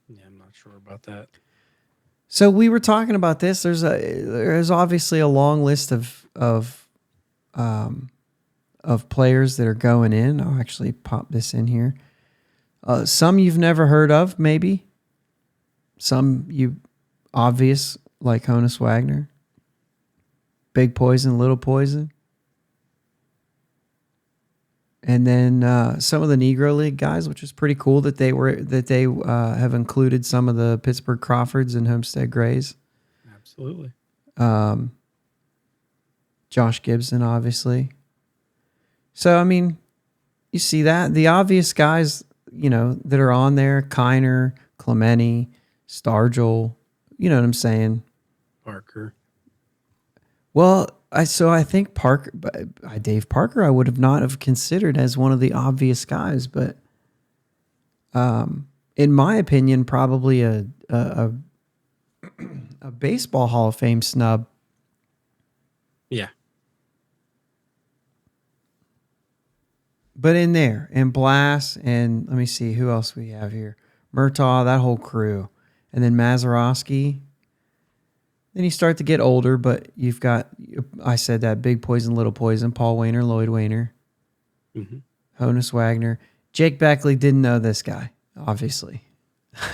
Yeah, I'm not sure about that. So we were talking about this. There's obviously a long list of players that are going in. I'll actually pop this in here. Some you've never heard of, maybe. Some obvious, like Honus Wagner. Big Poison, Little Poison. And then some of the Negro League guys, which is pretty cool that they have included some of the Pittsburgh Crawfords and Homestead Grays. Absolutely. Josh Gibson, obviously. So, I mean, you see that. The obvious guys, that are on there, Kiner, Clemente, Stargell, you know what I'm saying? Parker. Well, I think Parker, Dave Parker, I would have not have considered as one of the obvious guys, but in my opinion, probably a baseball Hall of Fame snub. Yeah. But in there, and Blass, and let me see who else we have here. Murtaugh, that whole crew. And then Mazeroski. Then you start to get older, but you've got, I said that, Big Poison, Little Poison, Paul Wainer, Lloyd Wainer, Honus Wagner. Jake Beckley didn't know this guy, obviously.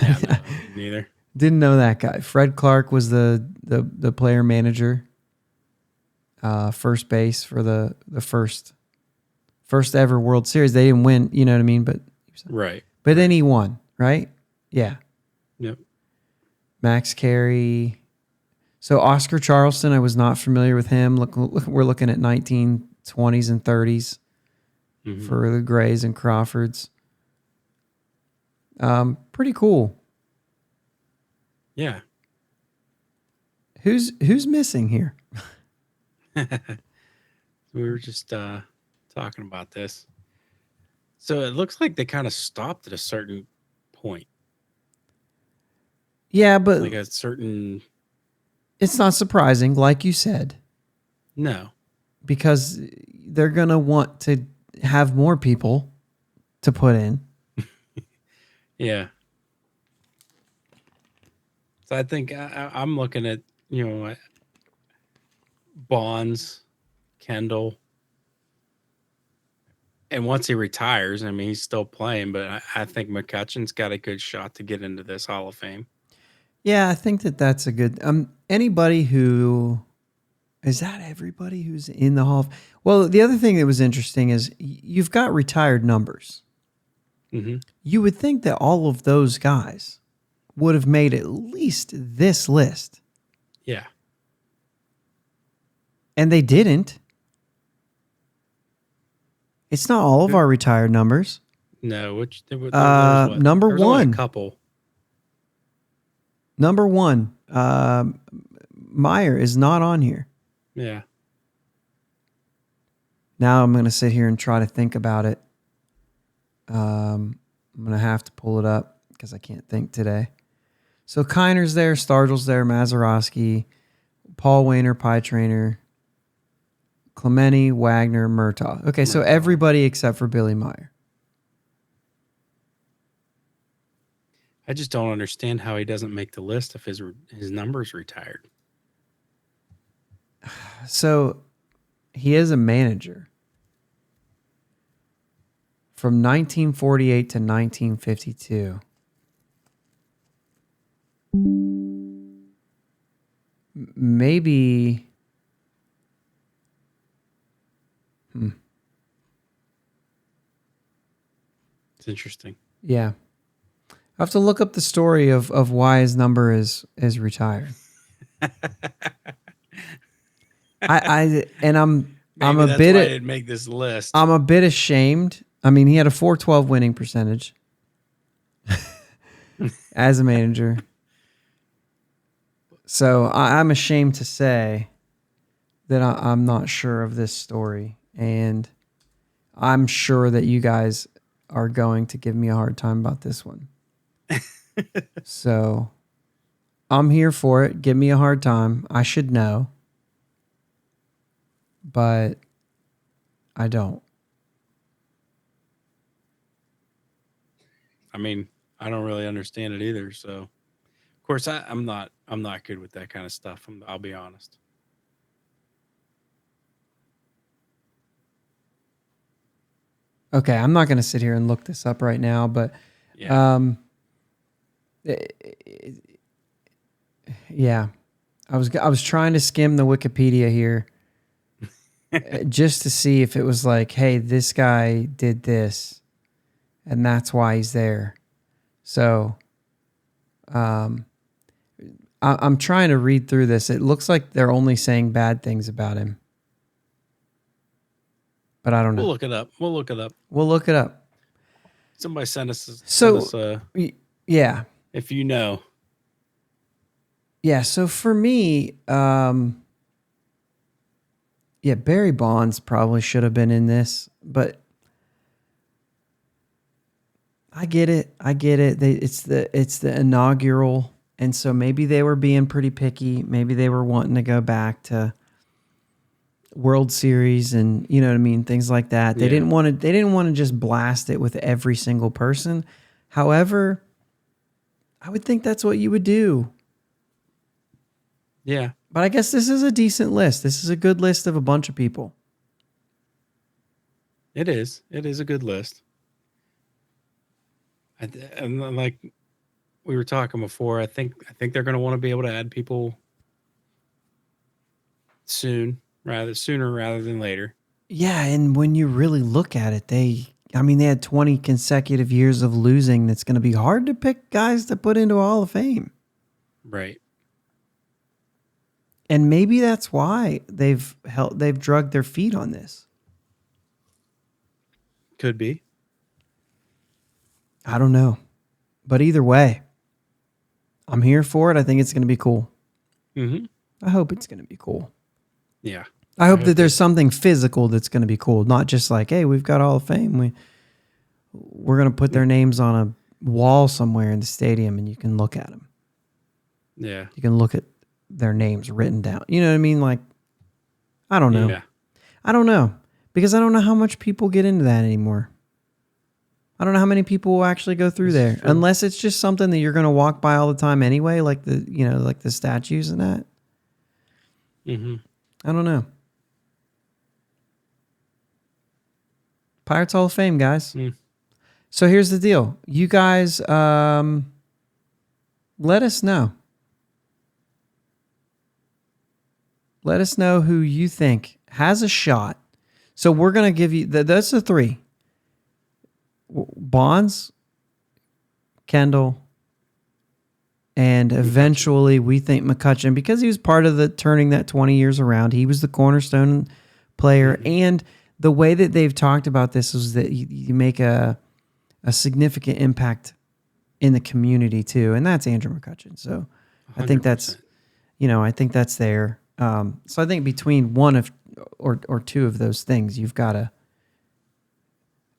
Yeah, no, neither. Didn't know that guy. Fred Clark was the player manager, first base for the first ever World Series. They didn't win, you know what I mean? But right. But then he won, right? Yeah. Yep. Max Carey. So Oscar Charleston, I was not familiar with him. Look, we're looking at 1920s and 30s for the Grays and Crawfords. Pretty cool. Yeah. Who's missing here? We were just talking about this. So it looks like they kind of stopped at a certain point. Yeah, but like a certain. It's not surprising, like you said. No. Because they're going to want to have more people to put in. Yeah. So I think I'm looking at, Bonds, Kendall. And once he retires, I mean, he's still playing, but I think McCutcheon's got a good shot to get into this Hall of Fame. Yeah, I think that's a good... anybody who... Is that everybody who's in the Hall of... Well, the other thing that was interesting is you've got retired numbers. Mm-hmm. You would think that all of those guys would have made at least this list. Yeah. And they didn't. It's not all of our retired numbers. No, which there was what? Number There was only a one. couple. Number one. Meyer is not on here. Yeah. Now I'm going to sit here and try to think about it. I'm going to have to pull it up because I can't think today. So Kiner's there, Stargell's there, Mazeroski, Paul Wayner, Pie Trainer, Clementi, Wagner, Murtaugh. Okay, so everybody except for Billy Meyer. I just don't understand how he doesn't make the list if his number's retired. So he is a manager from 1948 to 1952. Maybe. It's interesting. Yeah. I have to look up the story of why his number is retired. I'm Maybe a that's bit why I didn't make this list. I'm a bit ashamed. I mean, he had a .412 winning percentage as a manager. So I'm ashamed to say that I'm not sure of this story, and I'm sure that you guys are going to give me a hard time about this one. So I'm here for it. Give me a hard time. I should know, but I don't. I mean, I don't really understand it either. So, of course, I'm not good with that kind of stuff. I'll be honest. Okay, I'm not going to sit here and look this up right now, but Yeah. Yeah, I was trying to skim the Wikipedia here just to see if it was like, hey, this guy did this, and that's why he's there. So, I'm trying to read through this. It looks like they're only saying bad things about him, but I don't know. We'll look it up. We'll look it up. Somebody send us. Yeah. If you know. Yeah, so for me, Barry Bonds probably should have been in this, but I get it. It's the inaugural, and so maybe they were being pretty picky. Maybe they were wanting to go back to World Series and you know what I mean, things like that. They didn't want to just blast it with every single person. However, I would think that's what you would do. Yeah. But I guess this is a decent list. This is a good list of a bunch of people. It is. It is a good list. And like we were talking before, I think they're going to want to be able to add people sooner rather than later. Yeah, and when you really look at it, they had 20 consecutive years of losing. That's going to be hard to pick guys to put into Hall of Fame. Right. And maybe that's why they've drugged their feet on this. Could be. I don't know. But either way, I'm here for it. I think it's going to be cool. Mm-hmm. I hope it's going to be cool. Yeah. I hope that there's something physical that's going to be cool, not just like, hey, we've got Hall of Fame. We're going to put their names on a wall somewhere in the stadium and you can look at them. Yeah. You can look at their names written down. You know what I mean? Like, I don't know. Yeah. I don't know. Because I don't know how much people get into that anymore. I don't know how many people will actually go through there. True. Unless it's just something that you're going to walk by all the time anyway, like the statues and that. Mm-hmm. I don't know. Pirates Hall of Fame, guys. Mm. So here's the deal. You guys, let us know. Let us know who you think has a shot. So we're going to give you, that's the three. Bonds, Kendall, and eventually we think McCutchen, because he was part of the turning that 20 years around. He was the cornerstone player. Mm-hmm. And the way that they've talked about this is that you make a a significant impact in the community too, and that's Andrew McCutcheon. So 100%. I think that's there. So I think between one of or two of those things, you've got to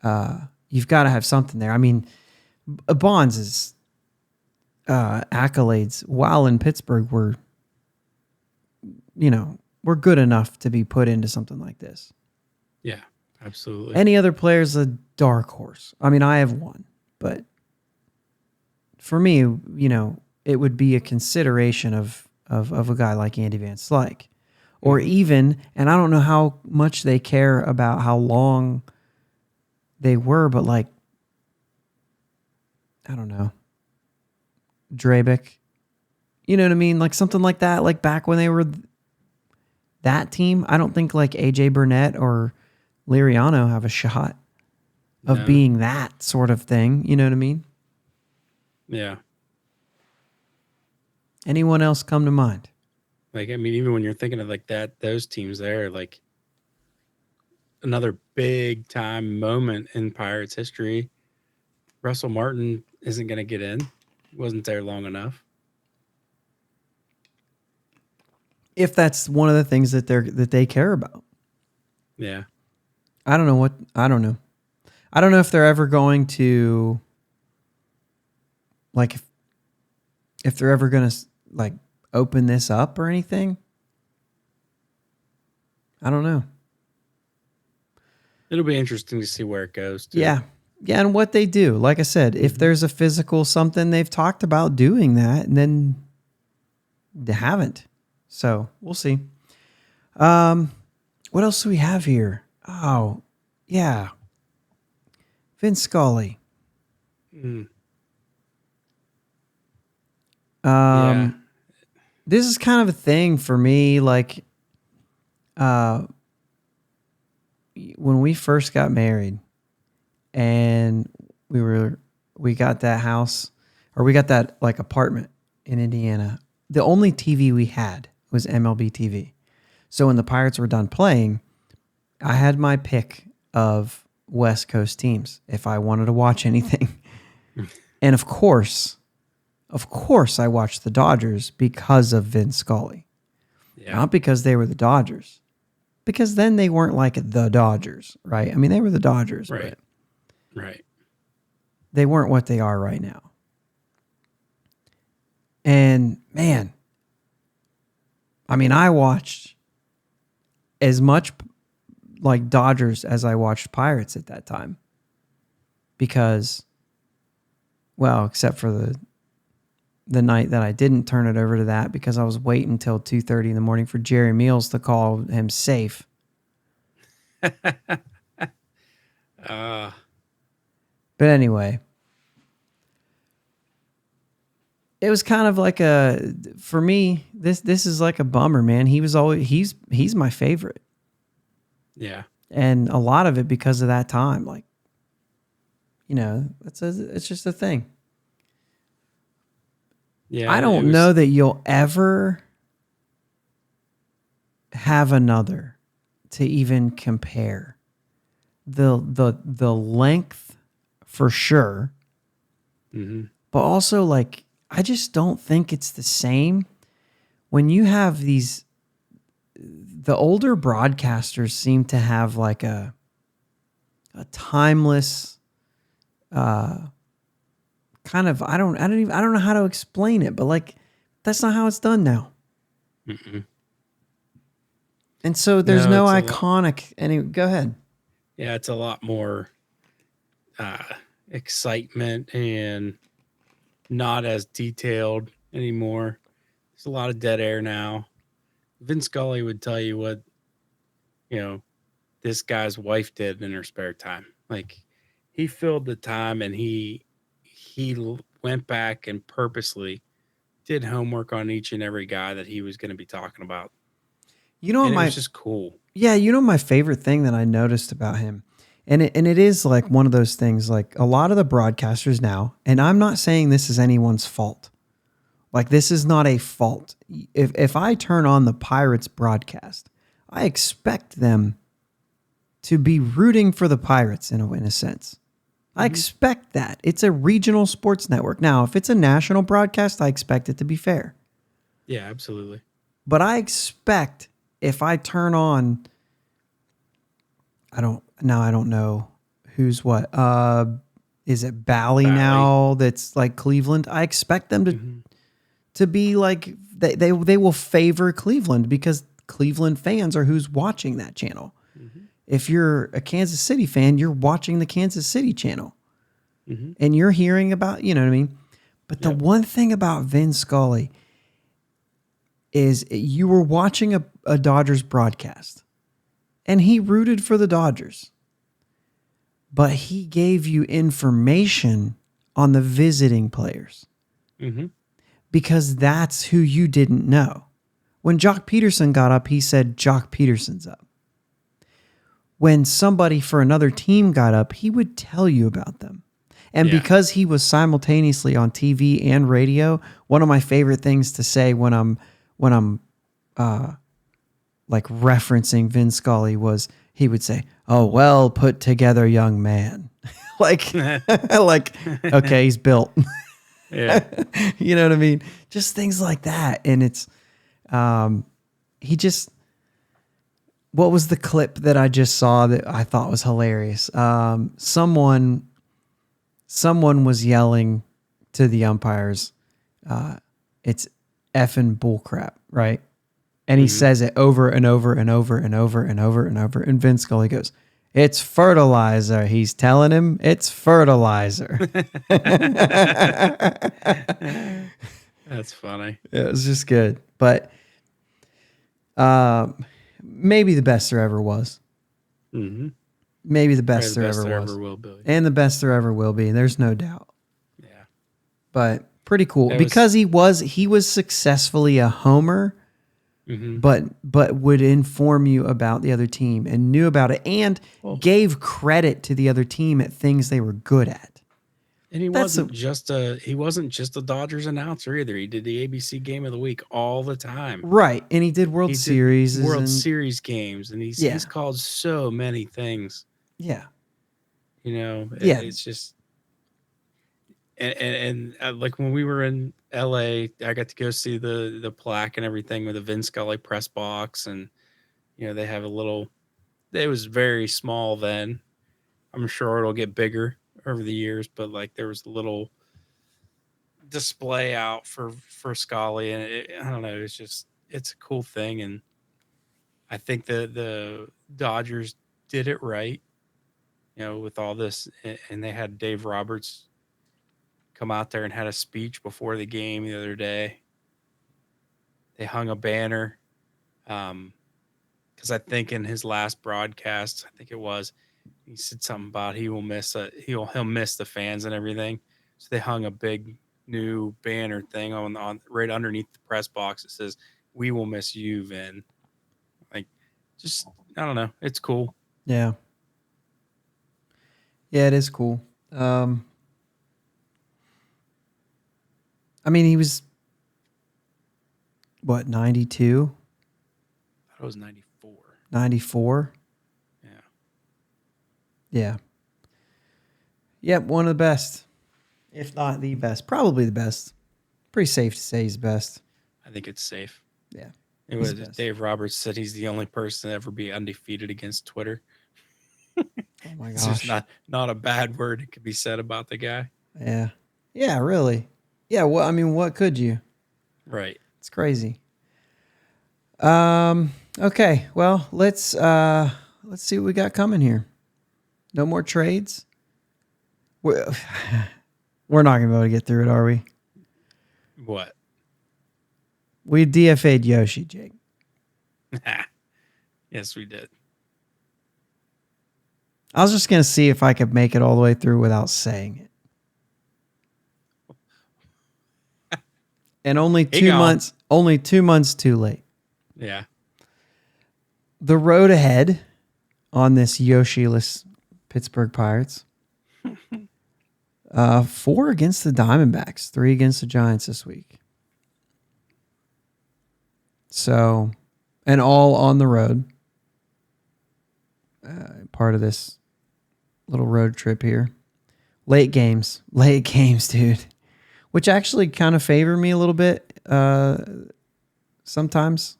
have something there. I mean, Bonds' accolades while in Pittsburgh were good enough to be put into something like this. Yeah, absolutely. Any other player's a dark horse. I mean, I have one, but for me, it would be a consideration of a guy like Andy Van Slyke. Or even, and I don't know how much they care about how long they were, but like, I don't know, Drabick, you know what I mean? Like something like that, like back when they were that team. I don't think like AJ Burnett or Liriano have a shot of being that sort of thing. You know what I mean? Yeah. Anyone else come to mind? Like, I mean, even when you're thinking of like that, those teams there, like another big time moment in Pirates history, Russell Martin isn't going to get in. He wasn't there long enough. If that's one of the things that they care about. Yeah. I don't know. I don't know if they're ever going to, like, if they're ever going to, like, open this up or anything. I don't know. It'll be interesting to see where it goes. Too. Yeah. Yeah, and what they do. Like I said, if there's a physical something, they've talked about doing that, and then they haven't. So, we'll see. What else do we have here? Oh, yeah. Vince Scully. Yeah. This is kind of a thing for me, like, when we first got married and we got that house, or we got that like apartment in Indiana, the only TV we had was MLB TV. So when the Pirates were done playing, I had my pick of West Coast teams if I wanted to watch anything. And of course, I watched the Dodgers because of Vince Scully. Yeah. Not because they were the Dodgers. Because then they weren't like the Dodgers, right? I mean, they were the Dodgers. Right. But right. They weren't what they are right now. And, man, I mean, I watched as much like Dodgers as I watched Pirates at that time. Because, well, except for the night that I didn't turn it over to that because I was waiting until 2:30 in the morning for Jerry Meals to call him safe. But anyway, it was kind of like for me, this is like a bummer, man. He's my favorite. Yeah. And a lot of it because of that time, like, it's just a thing. Yeah, I don't know that you'll ever have another to even compare. The length for sure. Mm-hmm. But also, like, I just don't think it's the same when you have the older broadcasters seem to have like a timeless kind of, I don't know how to explain it, but like that's not how it's done now. Mm-mm. And so there's no iconic. Go ahead. Yeah, it's a lot more excitement and not as detailed anymore. There's a lot of dead air now. Vince Scully would tell you what, this guy's wife did in her spare time. Like, he filled the time and he went back and purposely did homework on each and every guy that he was going to be talking about. It was just cool. Yeah, my favorite thing that I noticed about him, and it is like one of those things, like a lot of the broadcasters now, and I'm not saying this is anyone's fault. Like, this is not a fault. If I turn on the Pirates broadcast, I expect them to be rooting for the Pirates in a sense. I expect that. It's a regional sports network. Now, if it's a national broadcast, I expect it to be fair. Yeah, absolutely. But I expect if I turn on, I don't know who's what. Is it Bally now that's like Cleveland? I expect them to be like, they will favor Cleveland because Cleveland fans are who's watching that channel. If you're a Kansas City fan, you're watching the Kansas City channel. And you're hearing about, you know what I mean? But the one thing about Vin Scully is you were watching a Dodgers broadcast and he rooted for the Dodgers. But he gave you information on the visiting players. Because that's who you didn't know. When Jock Peterson got up, he said, Jock Peterson's up. When somebody for another team got up, he would tell you about them. And because he was simultaneously on TV and radio, one of my favorite things to say when I'm like referencing Vin Scully was he would say, "Oh, well put together, young man." like okay, he's built. Yeah. You know what I mean? Just things like that. And it's he just, what was the clip that I just saw that I thought was hilarious? Someone was yelling to the umpires, it's effing bullcrap, right? And he says it over and over and over and over and over and over. And Vince Scully goes, "It's fertilizer." He's telling him it's fertilizer. That's funny. It was just good. But maybe the best there ever was. Maybe the best there ever was. Will be. And the best there ever will be. There's no doubt. Yeah. But pretty cool. Because he was successfully a homer, but would inform you about the other team and knew about it and gave credit to the other team at things they were good at. And he wasn't just a Dodgers announcer either. He did the ABC Game of the Week all the time. Right. And he did World Series games, and he's called so many things. Yeah. You know, it's just and like when we were in LA, I got to go see the plaque and everything with the Vin Scully press box, and you know, they have it was very small then. I'm sure it'll get bigger over the years, but like there was a little display out for Scully, and I don't know, it's a cool thing, and I think the Dodgers did it right, you know, with all this, and they had Dave Roberts come out there and had a speech before the game the other day. They hung a banner, because I think in his last broadcast, I think it was, he said something about he'll miss the fans and everything. So they hung a big new banner thing on right underneath the press box. It says, "We will miss you, Vin." Like, just, I don't know. It's cool. Yeah. Yeah, it is cool. I mean, he was, what, 92? I thought it was 94. 94? Yeah. Yeah. Yep, one of the best. If not the best. Probably the best. Pretty safe to say he's best. I think it's safe. Yeah. It was Dave Roberts said he's the only person to ever be undefeated against Twitter. Oh my gosh. It's just not a bad word that could be said about the guy. Yeah. Yeah, really. Yeah, well, I mean, what could you? Right. It's crazy. Okay, well, let's see what we got coming here. No more trades? We're not going to be able to get through it, are we? What? We DFA'd Yoshi, Jake. Yes, we did. I was just going to see if I could make it all the way through without saying it. And only 2 months too late. Yeah. The road ahead on this Yoshi-less Pittsburgh Pirates. 4 against the Diamondbacks, 3 against the Giants this week. So, and all on the road. Part of this little road trip here. Late games, dude. Which actually kind of favor me a little bit sometimes.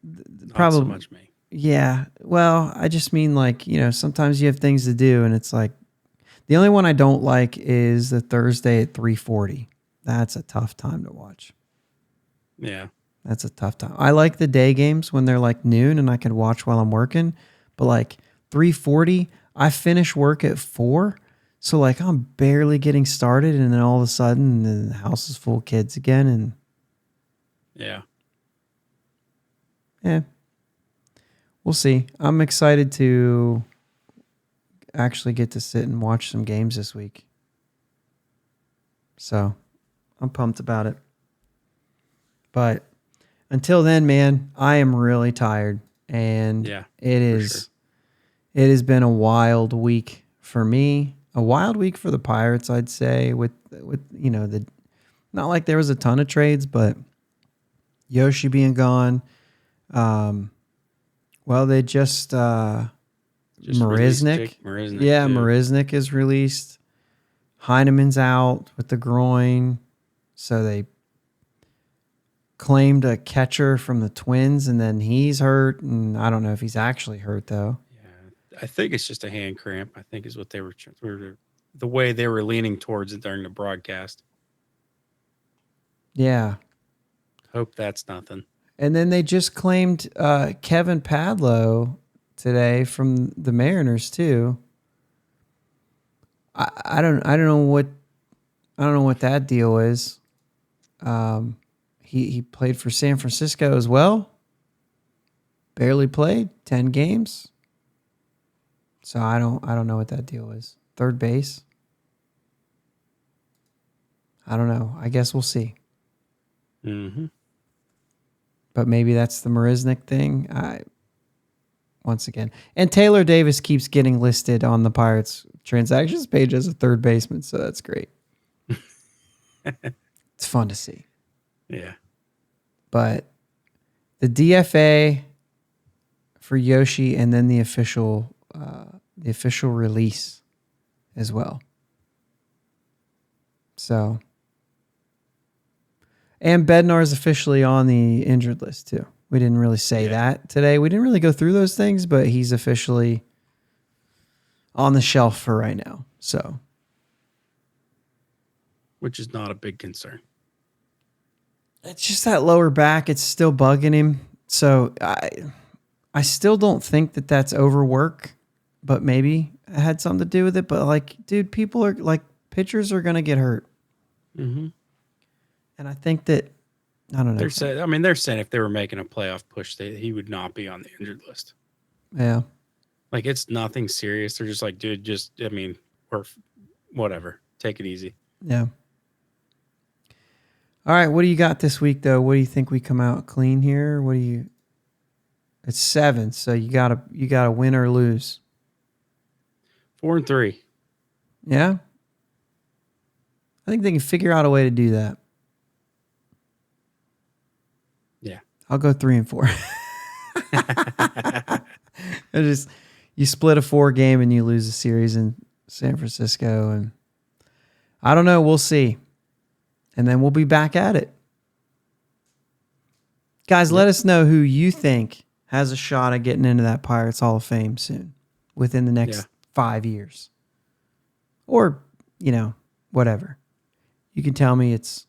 Not so much me. Yeah. Well, I just mean like, sometimes you have things to do and it's like, the only one I don't like is the Thursday at 3:40. That's a tough time to watch. Yeah. That's a tough time. I like the day games when they're like noon and I can watch while I'm working, but like 3:40, I finish work at 4. So like I'm barely getting started and then all of a sudden the house is full of kids again and yeah. We'll see. I'm excited to actually get to sit and watch some games this week. So I'm pumped about it. But until then, man, I am really tired. And it has been a wild week for me. A wild week for the Pirates, I'd say, with not like there was a ton of trades, but Yoshi being gone. Well, they just Marisnik. Yeah, too. Marisnik is released. Heineman's out with the groin. So they claimed a catcher from the Twins, and then he's hurt. And I don't know if he's actually hurt, though. Yeah, I think it's just a hand cramp, I think is what they were the way they were leaning towards it during the broadcast. Yeah. Hope that's nothing. And then they just claimed Kevin Padlo today from the Mariners too. I don't know what that deal is. He played for San Francisco as well. Barely played 10 games. So I don't know what that deal is. Third base. I don't know. I guess we'll see. Mm-hmm. But maybe that's the Marisnik thing. Once again. And Taylor Davis keeps getting listed on the Pirates transactions page as a third baseman, so that's great. It's fun to see. Yeah. But the DFA for Yoshi and then the official release as well. So, and Bednar is officially on the injured list too. We didn't really say that today. We didn't really go through those things, but he's officially on the shelf for right now. So, which is not a big concern. It's just that lower back. It's still bugging him. So I still don't think that that's overwork, but maybe it had something to do with it. But like, dude, people are like, pitchers are going to get hurt. Mm-hmm. And I think that, I don't know. They're saying if they were making a playoff push, he would not be on the injured list. Yeah. Like, it's nothing serious. They're just like, dude, or whatever. Take it easy. Yeah. All right. What do you got this week, though? What do you think we come out clean here? It's 7, so you gotta win or lose. 4-3. Yeah. I think they can figure out a way to do that. Yeah. I'll go 3-4. You split a 4 game and you lose a series in San Francisco, and I don't know. We'll see. And then we'll be back at it. Guys, let us know who you think has a shot at getting into that Pirates Hall of Fame soon, within the next 5 years. Or, whatever. You can tell me it's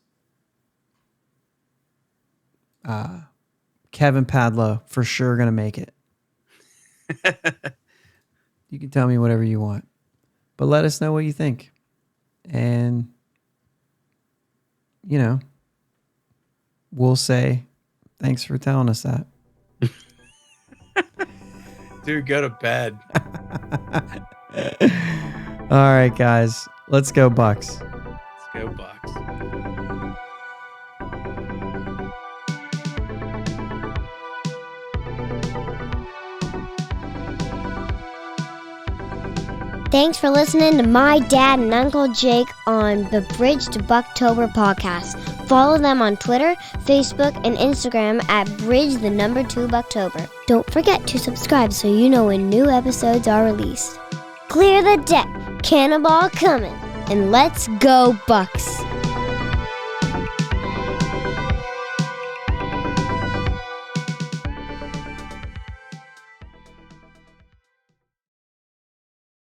Kevin Padlo for sure going to make it. You can tell me whatever you want. But let us know what you think. And, we'll say thanks for telling us that. Dude, go to bed. All right, guys. Let's go Bucks. Let's go Bucks. Thanks for listening to my dad and Uncle Jake on the Bridge to Buctober podcast. Follow them on Twitter, Facebook, and Instagram at Bridge2Buctober. Don't forget to subscribe so you know when new episodes are released. Clear the deck. Cannonball coming. And let's go, Bucks.